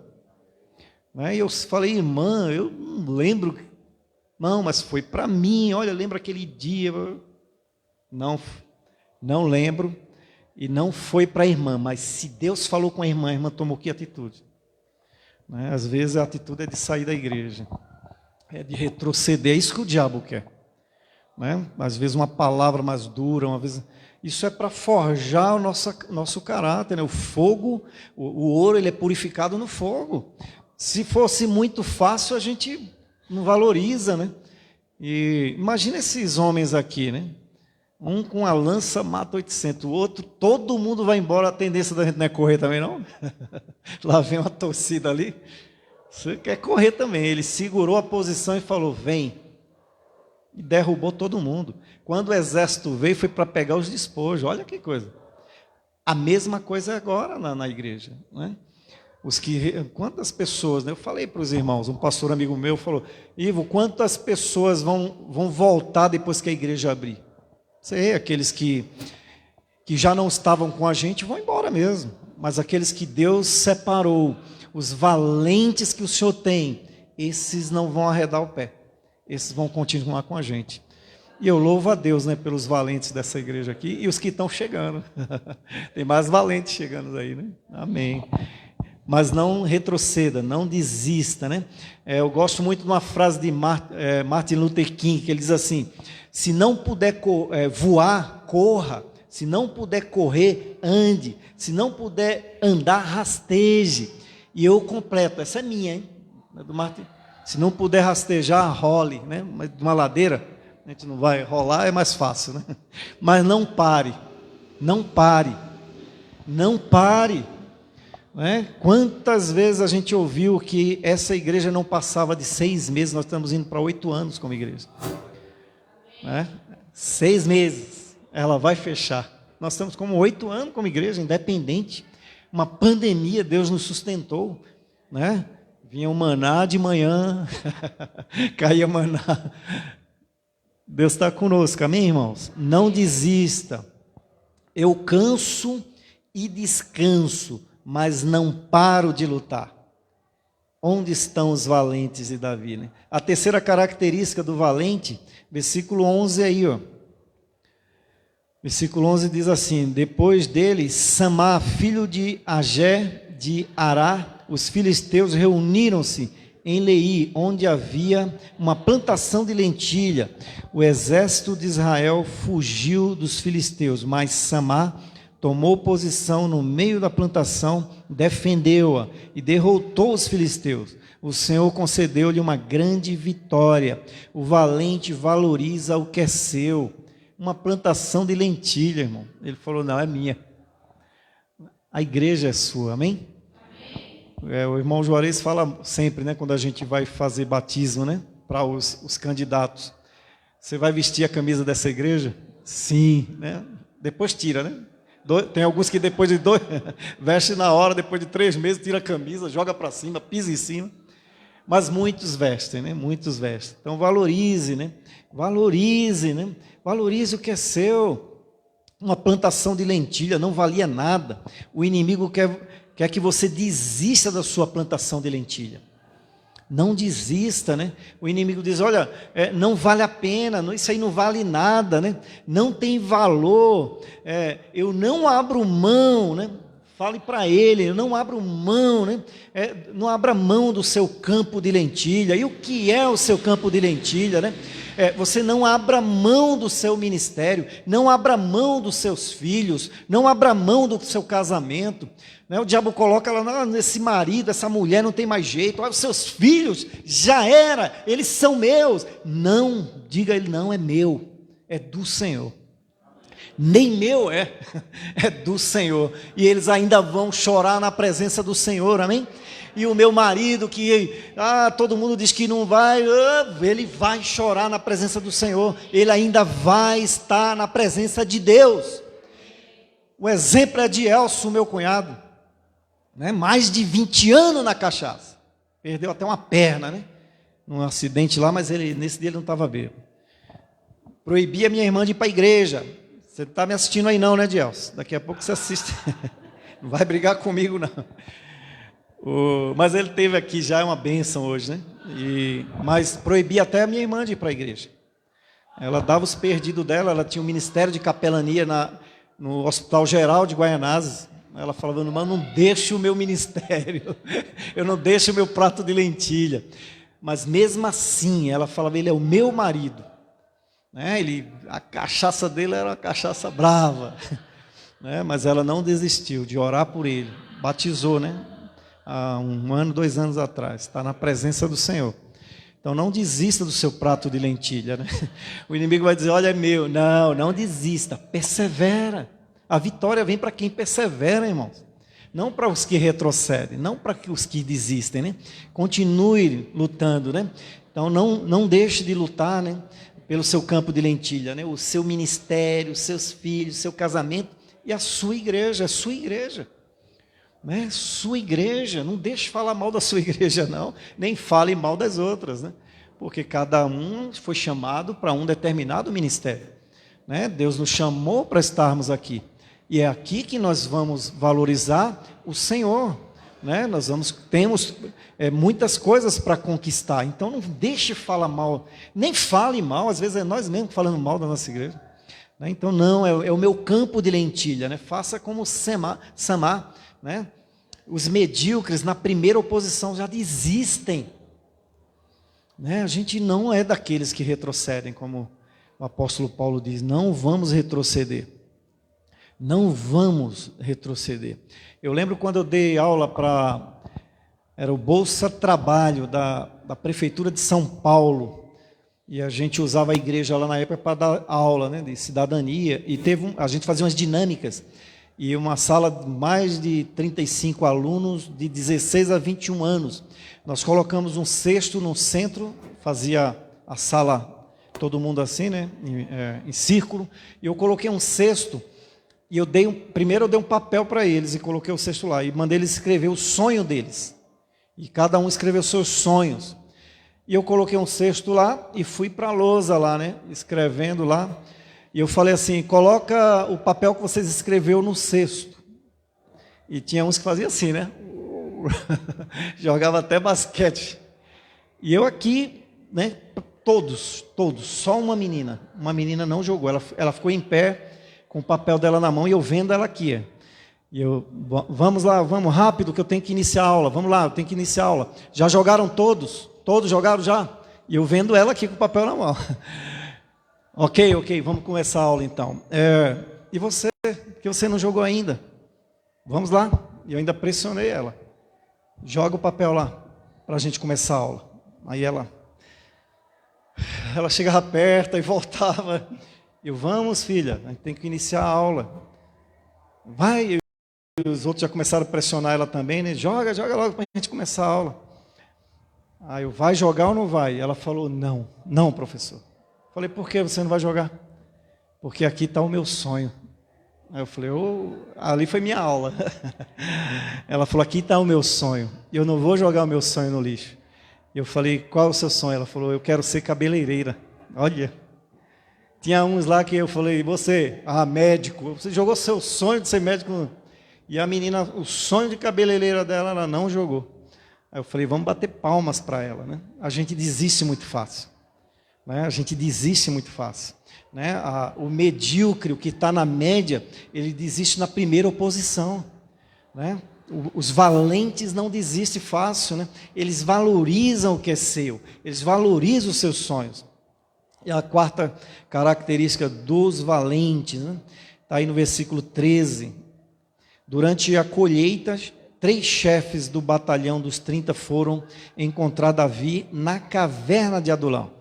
Speaker 1: Né? E eu falei, irmã, eu não lembro, não, mas foi para mim, olha, lembra aquele dia, não lembro, e não foi para a irmã, mas se Deus falou com a irmã tomou que atitude? Né? Às vezes a atitude é de sair da igreja, é de retroceder, é isso que o diabo quer. Né? Às vezes uma palavra mais dura, isso é para forjar o nosso caráter, né? O fogo, o ouro, ele é purificado no fogo. Se fosse muito fácil, a gente não valoriza, né? E imagina esses homens aqui, né? Um com a lança mata 800, o outro, todo mundo vai embora, a tendência da gente não é correr também, não? Lá vem uma torcida ali, você quer correr também. Ele segurou a posição e falou, vem. E derrubou todo mundo. Quando o exército veio, foi para pegar os despojos. Olha que coisa. A mesma coisa agora na igreja, né? Quantas pessoas, né? Eu falei para os irmãos, um pastor amigo meu falou: Ivo, quantas pessoas vão voltar depois que a igreja abrir? Sei, aqueles que já não estavam com a gente vão embora mesmo, mas aqueles que Deus separou, os valentes que o Senhor tem, esses não vão arredar o pé, esses vão continuar com a gente. E eu louvo a Deus, né, pelos valentes dessa igreja aqui e os que estão chegando. Tem mais valentes chegando aí, né? Amém. Mas não retroceda, não desista, né? Eu gosto muito de uma frase de Martin Luther King, que ele diz assim: se não puder voar, corra. Se não puder correr, ande. Se não puder andar, rasteje. E eu completo, essa é minha, hein? Do Martin. Se não puder rastejar, role, né? Mas de uma ladeira, a gente não vai rolar, é mais fácil, né? Mas não pare, não pare, não pare. Né? Quantas vezes a gente ouviu que essa igreja não passava de 6 meses, nós estamos indo para 8 anos como igreja. Né? 6 meses, ela vai fechar. Nós estamos como 8 anos como igreja, independente. Uma pandemia, Deus nos sustentou. Né? Vinha o maná de manhã, caía maná. Deus está conosco, amém, irmãos? Não desista. Eu canso e descanso, mas não paro de lutar. Onde estão os valentes de Davi? Né? A terceira característica do valente, versículo 11 aí, ó. Versículo 11 diz assim: depois dele, Samá, filho de Agé de Ará, os filisteus reuniram-se em Leí, onde havia uma plantação de lentilha. O exército de Israel fugiu dos filisteus, mas Samá tomou posição no meio da plantação, defendeu-a e derrotou os filisteus. O Senhor concedeu-lhe uma grande vitória. O valente valoriza o que é seu. Uma plantação de lentilha, irmão. Ele falou: não, é minha. A igreja é sua, amém? O irmão Juarez fala sempre, né, quando a gente vai fazer batismo, né, para os candidatos: você vai vestir a camisa dessa igreja? Sim, né? Depois tira, né? Tem alguns que depois de 2 veste na hora, depois de 3 meses tira a camisa, joga para cima, pisa em cima. Mas muitos vestem, né? Muitos vestem. Então valorize, né? Valorize, né? Valorize o que é seu. Uma plantação de lentilha não valia nada. O inimigo quer que você desista da sua plantação de lentilha. Não desista, né? O inimigo diz: olha, não vale a pena, isso aí não vale nada, né? Não tem valor, eu não abro mão, né? Fale para ele: eu não abro mão, né? Não abra mão do seu campo de lentilha. E o que é o seu campo de lentilha, né? Você não abra mão do seu ministério, não abra mão dos seus filhos, não abra mão do seu casamento. Né? O diabo coloca lá: esse marido, essa mulher não tem mais jeito, olha, os seus filhos, já era, eles são meus. Não, diga a ele: não é meu, é do Senhor. Nem meu é do Senhor. E eles ainda vão chorar na presença do Senhor, amém? E o meu marido que todo mundo diz que não vai, ele vai chorar na presença do Senhor. Ele ainda vai estar na presença de Deus. O exemplo é de Elcio, meu cunhado, né? Mais de 20 anos na cachaça. Perdeu até uma perna, né? Num acidente lá, mas nesse dia ele não estava bêbado. Proibia minha irmã de ir para a igreja. Você não está me assistindo aí não, né, Elcio? Daqui a pouco você assiste. Não vai brigar comigo, não. Mas ele teve aqui já, é uma bênção hoje, né? Mas proibia até a minha irmã de ir para a igreja. Ela dava os perdidos dela, ela tinha um ministério de capelania no Hospital Geral de Guaianazes. Ela falava: mas não deixe o meu ministério, eu não deixo o meu prato de lentilha. Mas mesmo assim, ela falava: ele é o meu marido. Né? A cachaça dele era uma cachaça brava. Né? Mas ela não desistiu de orar por ele. Batizou, né? Há 1 ano, 2 anos atrás. Está na presença do Senhor. Então não desista do seu prato de lentilha. Né? O inimigo vai dizer: olha, é meu. Não desista. Persevera. A vitória vem para quem persevera, irmãos. Não para os que retrocedem, não para os que desistem, né? Continue lutando, né? Então não deixe de lutar, né? Pelo seu campo de lentilha, né? O seu ministério, os seus filhos, o seu casamento, E a sua igreja, é sua igreja. Né? Sua igreja, não deixe falar mal da sua igreja não, nem fale mal das outras, né? Porque cada um foi chamado para um determinado ministério, né? Deus nos chamou para estarmos aqui, e é aqui que nós vamos valorizar o Senhor, né? Temos muitas coisas para conquistar, então não deixe falar mal, nem fale mal, às vezes é nós mesmos falando mal da nossa igreja, né? Então não, é o meu campo de lentilha, né? Faça como Samar, né? Os medíocres na primeira oposição já desistem, né? A gente não é daqueles que retrocedem, como o apóstolo Paulo diz, não vamos retroceder, não vamos retroceder. Eu lembro quando eu dei aula era o Bolsa Trabalho da Prefeitura de São Paulo, e a gente usava a igreja lá na época para dar aula, né, de cidadania, e a gente fazia umas dinâmicas, e uma sala de mais de 35 alunos de 16 a 21 anos. Nós colocamos um cesto no centro, fazia a sala, todo mundo assim, né, em círculo, e eu coloquei um cesto, e primeiro eu dei um papel para eles, e coloquei o cesto lá, e mandei eles escrever o sonho deles, e cada um escreveu seus sonhos, e eu coloquei um cesto lá, e fui para a lousa lá, né, escrevendo lá, e eu falei assim, coloca o papel que vocês escreveu no cesto. E tinha uns que faziam assim, né? Jogava até basquete. E eu aqui, né? Todos, só uma menina não jogou, ela ficou em pé, com o papel dela na mão, e eu vendo ela aqui. E eu, vamos lá, vamos rápido, que eu tenho que iniciar a aula, vamos lá, eu tenho que iniciar a aula. Já jogaram todos? Todos jogaram já? E eu vendo ela aqui com o papel na mão. Ok, vamos começar a aula então. E você, que você não jogou ainda? Vamos lá. E eu ainda pressionei ela. Joga o papel lá, para a gente começar a aula. Aí ela chegava perto e voltava. Eu, vamos filha, a gente tem que iniciar a aula. Vai, e os outros já começaram a pressionar ela também, né? Joga logo para a gente começar a aula. Aí eu, vai jogar ou não vai? Ela falou, não professor. Falei, por que você não vai jogar? Porque aqui está o meu sonho. Aí eu falei, ali foi minha aula. Ela falou, aqui está o meu sonho. Eu não vou jogar o meu sonho no lixo. Eu falei, qual é o seu sonho? Ela falou, eu quero ser cabeleireira. Olha, tinha uns lá que eu falei, você, médico. Você jogou seu sonho de ser médico? E a menina, o sonho de cabeleireira dela, ela não jogou. Aí eu falei, vamos bater palmas para ela, né? A gente desiste muito fácil. Né? A gente desiste muito fácil. Né? O medíocre, o que está na média, ele desiste na primeira oposição. Né? Os valentes não desistem fácil. Né? Eles valorizam o que é seu, eles valorizam os seus sonhos. E a quarta característica dos valentes, né? Está aí no versículo 13. Durante a colheita, 3 chefes do batalhão dos 30 foram encontrar Davi na caverna de Adulam,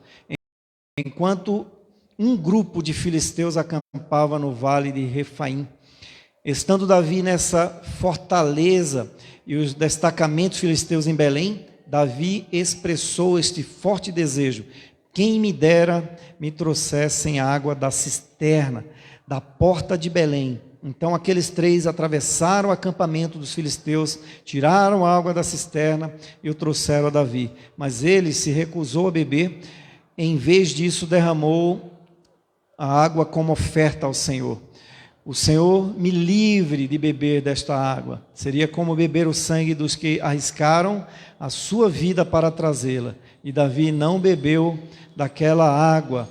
Speaker 1: enquanto um grupo de filisteus acampava no vale de Refaim. Estando Davi nessa fortaleza e os destacamentos filisteus em Belém, Davi expressou este forte desejo: quem me dera me trouxessem água da cisterna, da porta de Belém. Então aqueles 3 atravessaram o acampamento dos filisteus, tiraram a água da cisterna e o trouxeram a Davi. Mas ele se recusou a beber. Em vez disso, derramou a água como oferta ao Senhor. O Senhor me livre de beber desta água. Seria como beber o sangue dos que arriscaram a sua vida para trazê-la. E Davi não bebeu daquela água.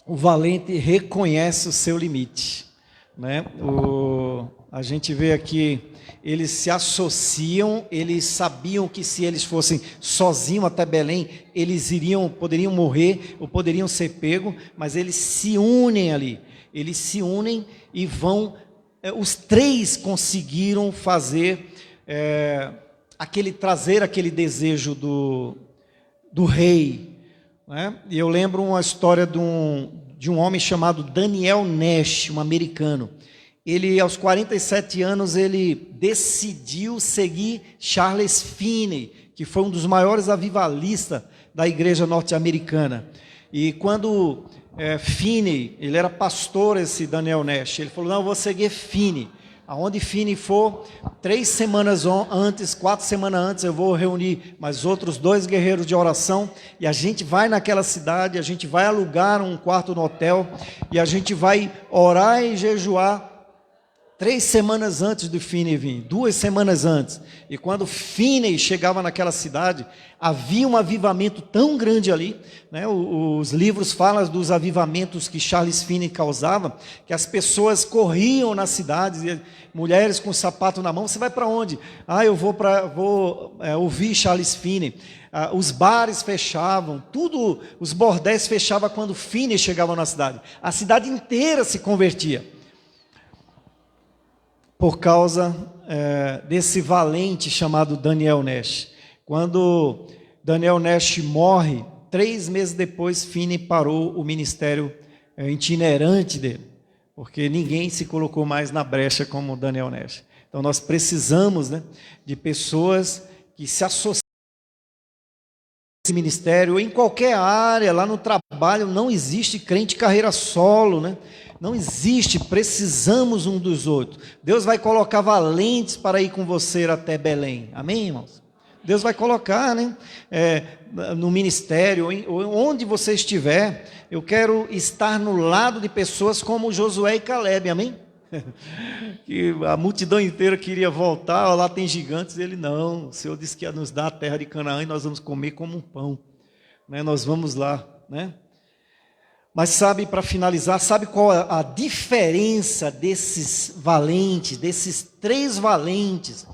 Speaker 1: O valente reconhece o seu limite. Né? A gente vê aqui, eles se associam, eles sabiam que se eles fossem sozinhos até Belém, eles poderiam morrer ou poderiam ser pegos, mas eles se unem ali, eles se unem e vão, os 3 conseguiram fazer, trazer aquele desejo do rei, né? E eu lembro uma história de um homem chamado Daniel Nash, um americano. Ele, aos 47 anos, ele decidiu seguir Charles Finney, que foi um dos maiores avivalistas da igreja norte-americana. E quando Finney, ele era pastor, esse Daniel Nash. Ele falou: não, eu vou seguir Finney. Aonde Finney for, 3 semanas antes, 4 semanas antes, eu vou reunir mais outros 2 guerreiros de oração, e a gente vai naquela cidade, a gente vai alugar um quarto no hotel, e a gente vai orar e jejuar 3 semanas antes do Finney vir, 2 semanas antes. E quando Finney chegava naquela cidade, havia um avivamento tão grande ali, né? Os livros falam dos avivamentos que Charles Finney causava, que as pessoas corriam nas cidades, e mulheres com sapato na mão. Você vai para onde? Eu vou ouvir Charles Finney. Os bares fechavam, tudo, os bordéis fechavam quando Finney chegava na cidade. A cidade inteira se convertia. Por causa desse valente chamado Daniel Nash. Quando Daniel Nash morre, 3 meses depois, Finney parou o ministério itinerante dele, porque ninguém se colocou mais na brecha como Daniel Nash. Então nós precisamos, né, de pessoas que se associem a esse ministério, em qualquer área, lá no trabalho. Não existe crente carreira solo, né? Não existe, precisamos um dos outros. Deus vai colocar valentes para ir com você até Belém, amém, irmãos? Deus vai colocar, né, no ministério, onde você estiver. Eu quero estar no lado de pessoas como Josué e Caleb, amém? Que a multidão inteira queria voltar, lá tem gigantes. Ele: não, o Senhor disse que ia nos dar a terra de Canaã e nós vamos comer como um pão, né? Nós vamos lá, né? Mas sabe, para finalizar, sabe qual é a diferença desses valentes, desses 3 valentes,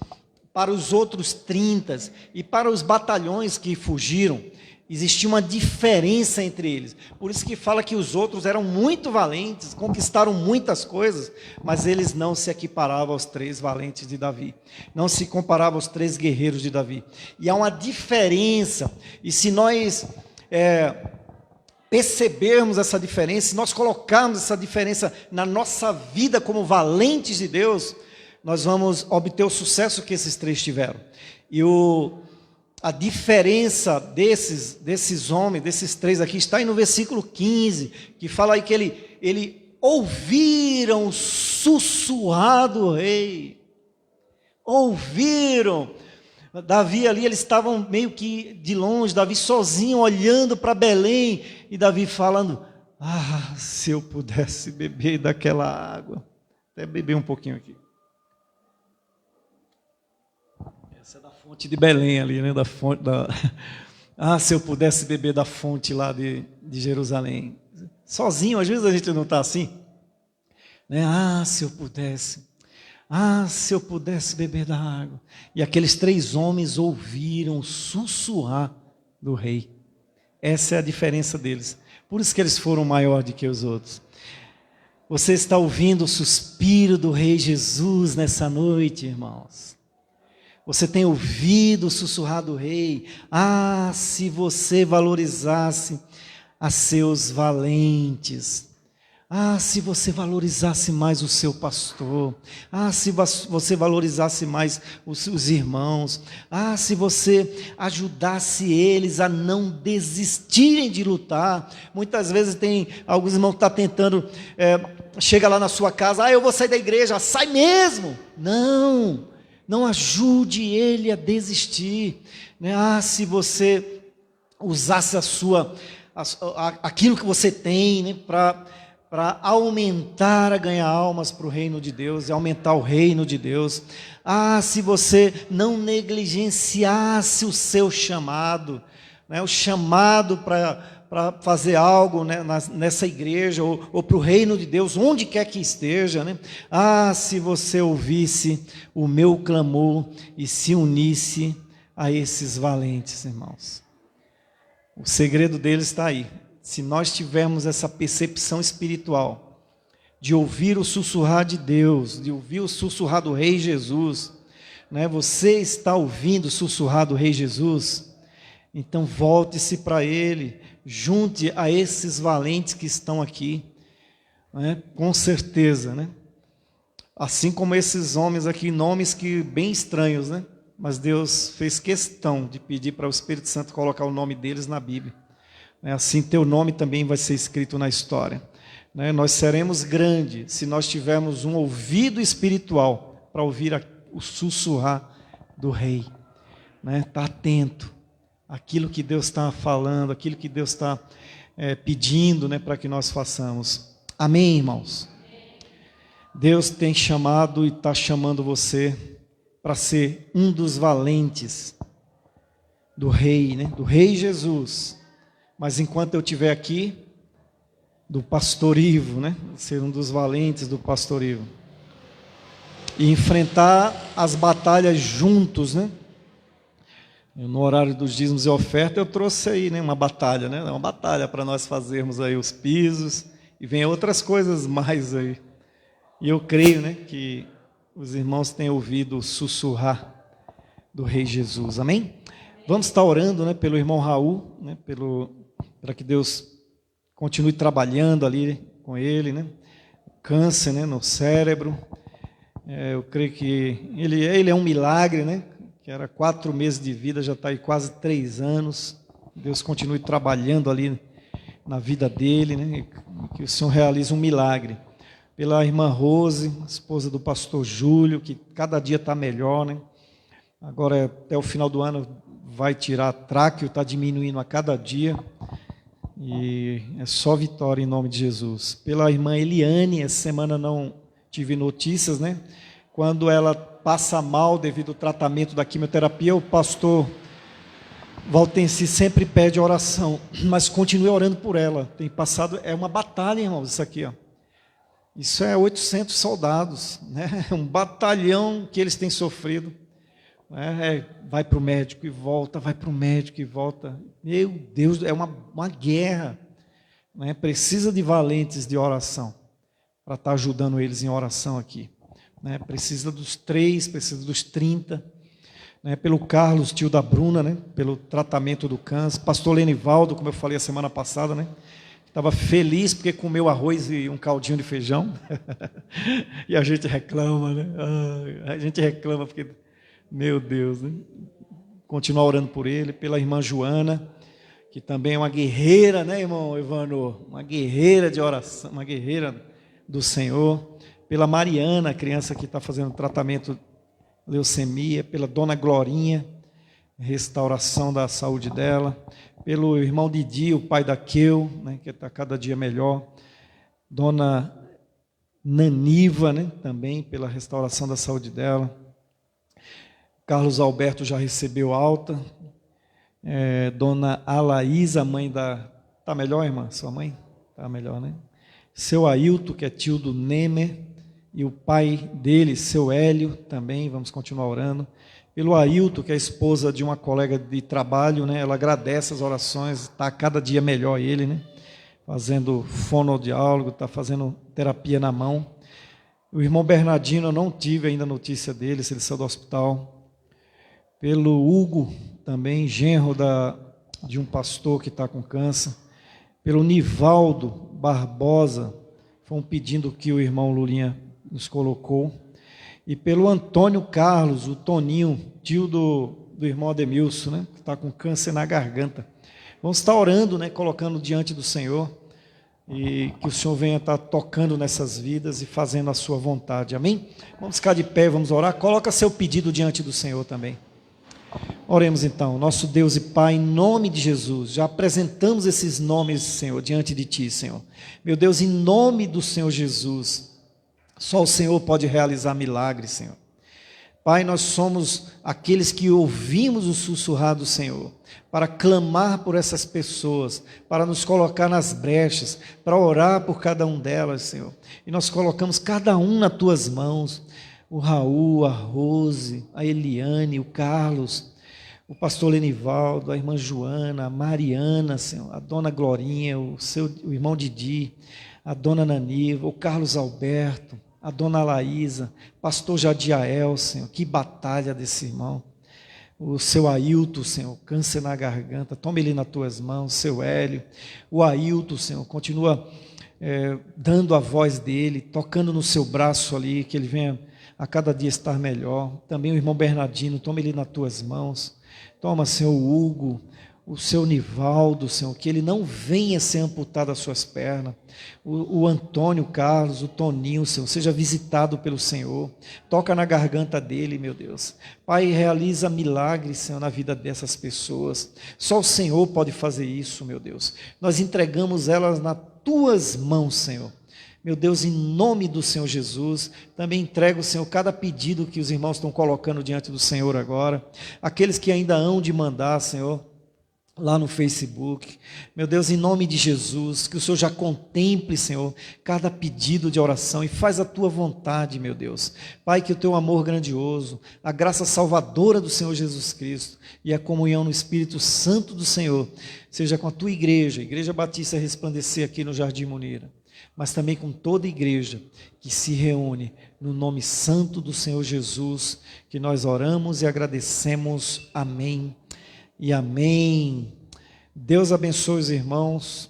Speaker 1: para os outros 30 e para os batalhões que fugiram? Existia uma diferença entre eles. Por isso que fala que os outros eram muito valentes, conquistaram muitas coisas, mas eles não se equiparavam aos 3 valentes de Davi. Não se comparavam aos 3 guerreiros de Davi. E há uma diferença, e se nós percebermos essa diferença, se nós colocarmos essa diferença na nossa vida como valentes de Deus, nós vamos obter o sucesso que esses 3 tiveram. E a diferença desses homens, desses 3 aqui, está aí no versículo 15, que fala aí que ele ouviram sussurrar do rei. Ouviram. Davi ali, eles estavam meio que de longe, Davi sozinho olhando para Belém, e Davi falando: se eu pudesse beber daquela água. Até beber um pouquinho aqui. Essa é da fonte de Belém ali, né? Se eu pudesse beber da fonte lá de Jerusalém. Sozinho, às vezes a gente não está assim, né? Se eu pudesse. Se eu pudesse beber da água. E aqueles 3 homens ouviram sussurrar do rei. Essa é a diferença deles. Por isso que eles foram maiores do que os outros. Você está ouvindo o suspiro do Rei Jesus nessa noite, irmãos? Você tem ouvido o sussurrar do Rei? Se você valorizasse a seus valentes. Se você valorizasse mais o seu pastor. Se você valorizasse mais os irmãos. Se você ajudasse eles a não desistirem de lutar. Muitas vezes tem alguns irmãos que estão tentando, chega lá na sua casa: eu vou sair da igreja. Sai mesmo! Não ajude ele a desistir, né? Se você usasse aquilo que você tem, né, para aumentar a ganhar almas para o reino de Deus, e aumentar o reino de Deus. Se você não negligenciasse o seu chamado, né, o chamado para fazer algo, né, nessa igreja, ou para o reino de Deus, onde quer que esteja, né? Se você ouvisse o meu clamor e se unisse a esses valentes, irmãos. O segredo deles está aí. Se nós tivermos essa percepção espiritual de ouvir o sussurrar de Deus, de ouvir o sussurrar do Rei Jesus, né? Você está ouvindo o sussurrar do Rei Jesus? Então volte-se para Ele, junte a esses valentes que estão aqui, né? Com certeza, né? Assim como esses homens aqui, nomes que bem estranhos, né? Mas Deus fez questão de pedir para o Espírito Santo colocar o nome deles na Bíblia, Assim teu nome também vai ser escrito na história. Nós seremos grandes se nós tivermos um ouvido espiritual para ouvir o sussurrar do Rei. Tá atento àquilo que Deus está falando, aquilo que Deus está pedindo, para que nós façamos. Amém, irmãos? Deus tem chamado e está chamando você para ser um dos valentes do Rei, do Rei Jesus. Mas enquanto eu estiver aqui, do pastor Ivo, ser um dos valentes do pastor Ivo. E enfrentar as batalhas juntos, No horário dos dízimos e oferta eu trouxe aí, uma batalha, Uma batalha para nós fazermos aí os pisos e vem outras coisas mais aí. E eu creio, que os irmãos têm ouvido sussurrar do Rei Jesus. Amém? Vamos estar orando, pelo irmão Raul, para que Deus continue trabalhando ali com ele, Câncer, no cérebro. Eu creio que ele é um milagre, Que era 4 meses de vida, já está aí quase 3 anos. Deus continue trabalhando ali na vida dele, E que o Senhor realize um milagre. Pela irmã Rose, esposa do pastor Júlio, que cada dia está melhor, Agora, até o final do ano, vai tirar tráqueo, está diminuindo a cada dia. E é só vitória em nome de Jesus. Pela irmã Eliane, essa semana não tive notícias, Quando ela passa mal devido ao tratamento da quimioterapia, o pastor Valtenci sempre pede oração, mas continue orando por ela. Tem passado, é uma batalha, irmãos, isso aqui, ó. Isso é 800 soldados, É um batalhão que eles têm sofrido. Vai para o médico e volta, vai para o médico e volta. Meu Deus, é uma guerra. Precisa de valentes de oração para estar ajudando eles em oração aqui. Precisa dos 3, precisa dos 30. Pelo Carlos, tio da Bruna, pelo tratamento do câncer. Pastor Lenivaldo, como eu falei a semana passada, estava feliz porque comeu arroz e um caldinho de feijão. E a gente reclama, A gente reclama porque, meu Deus, Continuar orando por ele. Pela irmã Joana, que também é uma guerreira, irmão Evano? Uma guerreira de oração, uma guerreira do Senhor. Pela Mariana, a criança que está fazendo tratamento de leucemia. Pela dona Glorinha, restauração da saúde dela. Pelo irmão Didi, o pai da Keu, que está cada dia melhor. Dona Naniva, também pela restauração da saúde dela. Carlos Alberto já recebeu alta. Dona Alaísa, mãe da... Está melhor, irmã? Sua mãe? Está melhor, Seu Ailton, que é tio do Nemer. E o pai dele, seu Hélio, também, vamos continuar orando. Pelo Ailton, que é a esposa de uma colega de trabalho, ela agradece as orações, está cada dia melhor ele, Fazendo fonoaudiólogo, está fazendo terapia na mão. O irmão Bernardino, eu não tive ainda notícia dele, se ele saiu do hospital. Pelo Hugo, também, genro de um pastor que está com câncer. Pelo Nivaldo Barbosa, foi um pedido que o irmão Lulinha nos colocou. E pelo Antônio Carlos, o Toninho, tio do irmão Ademilson, que está com câncer na garganta. Vamos estar orando, colocando diante do Senhor, e que o Senhor venha estar tocando nessas vidas e fazendo a sua vontade. Amém? Vamos ficar de pé, vamos orar. Coloca seu pedido diante do Senhor também. Oremos então. Nosso Deus e Pai, em nome de Jesus, já apresentamos esses nomes, Senhor, diante de Ti, Senhor. Meu Deus, em nome do Senhor Jesus, só o Senhor pode realizar milagres, Senhor. Pai, nós somos aqueles que ouvimos o sussurrar do Senhor, para clamar por essas pessoas, para nos colocar nas brechas, para orar por cada um delas, Senhor. E nós colocamos cada um nas Tuas mãos, o Raul, a Rose, a Eliane, o Carlos, o pastor Lenivaldo, a irmã Joana, a Mariana, Senhor, a dona Glorinha, o irmão Didi, a dona Naniva, o Carlos Alberto, a dona Laísa, pastor Jadiael, Senhor, que batalha desse irmão. O seu Ailton, Senhor, câncer na garganta, tome ele nas tuas mãos, seu Hélio. O Ailton, Senhor, continua dando a voz dele, tocando no seu braço ali, que ele venha a cada dia estar melhor. Também o irmão Bernardino, tome ele nas tuas mãos. Toma, Senhor, o Hugo, o seu Nivaldo, Senhor, que ele não venha ser amputado as suas pernas. O Antônio Carlos, o Toninho, Senhor, seja visitado pelo Senhor. Toca na garganta dele, meu Deus. Pai, realiza milagres, Senhor, na vida dessas pessoas. Só o Senhor pode fazer isso, meu Deus. Nós entregamos elas nas tuas mãos, Senhor. Meu Deus, em nome do Senhor Jesus, também entrego, Senhor, cada pedido que os irmãos estão colocando diante do Senhor agora. Aqueles que ainda hão de mandar, Senhor, lá no Facebook. Meu Deus, em nome de Jesus, que o Senhor já contemple, Senhor, cada pedido de oração e faz a tua vontade, meu Deus. Pai, que o teu amor grandioso, a graça salvadora do Senhor Jesus Cristo e a comunhão no Espírito Santo do Senhor seja com a tua igreja, Igreja Batista Resplandecer aqui no Jardim Munira, mas também com toda a igreja que se reúne no nome santo do Senhor Jesus, que nós oramos e agradecemos. Amém e amém. Deus abençoe os irmãos.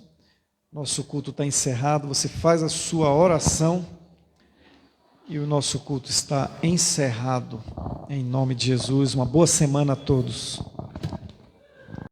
Speaker 1: Nosso culto está encerrado. Você faz a sua oração e o nosso culto está encerrado. Em nome de Jesus. Uma boa semana a todos.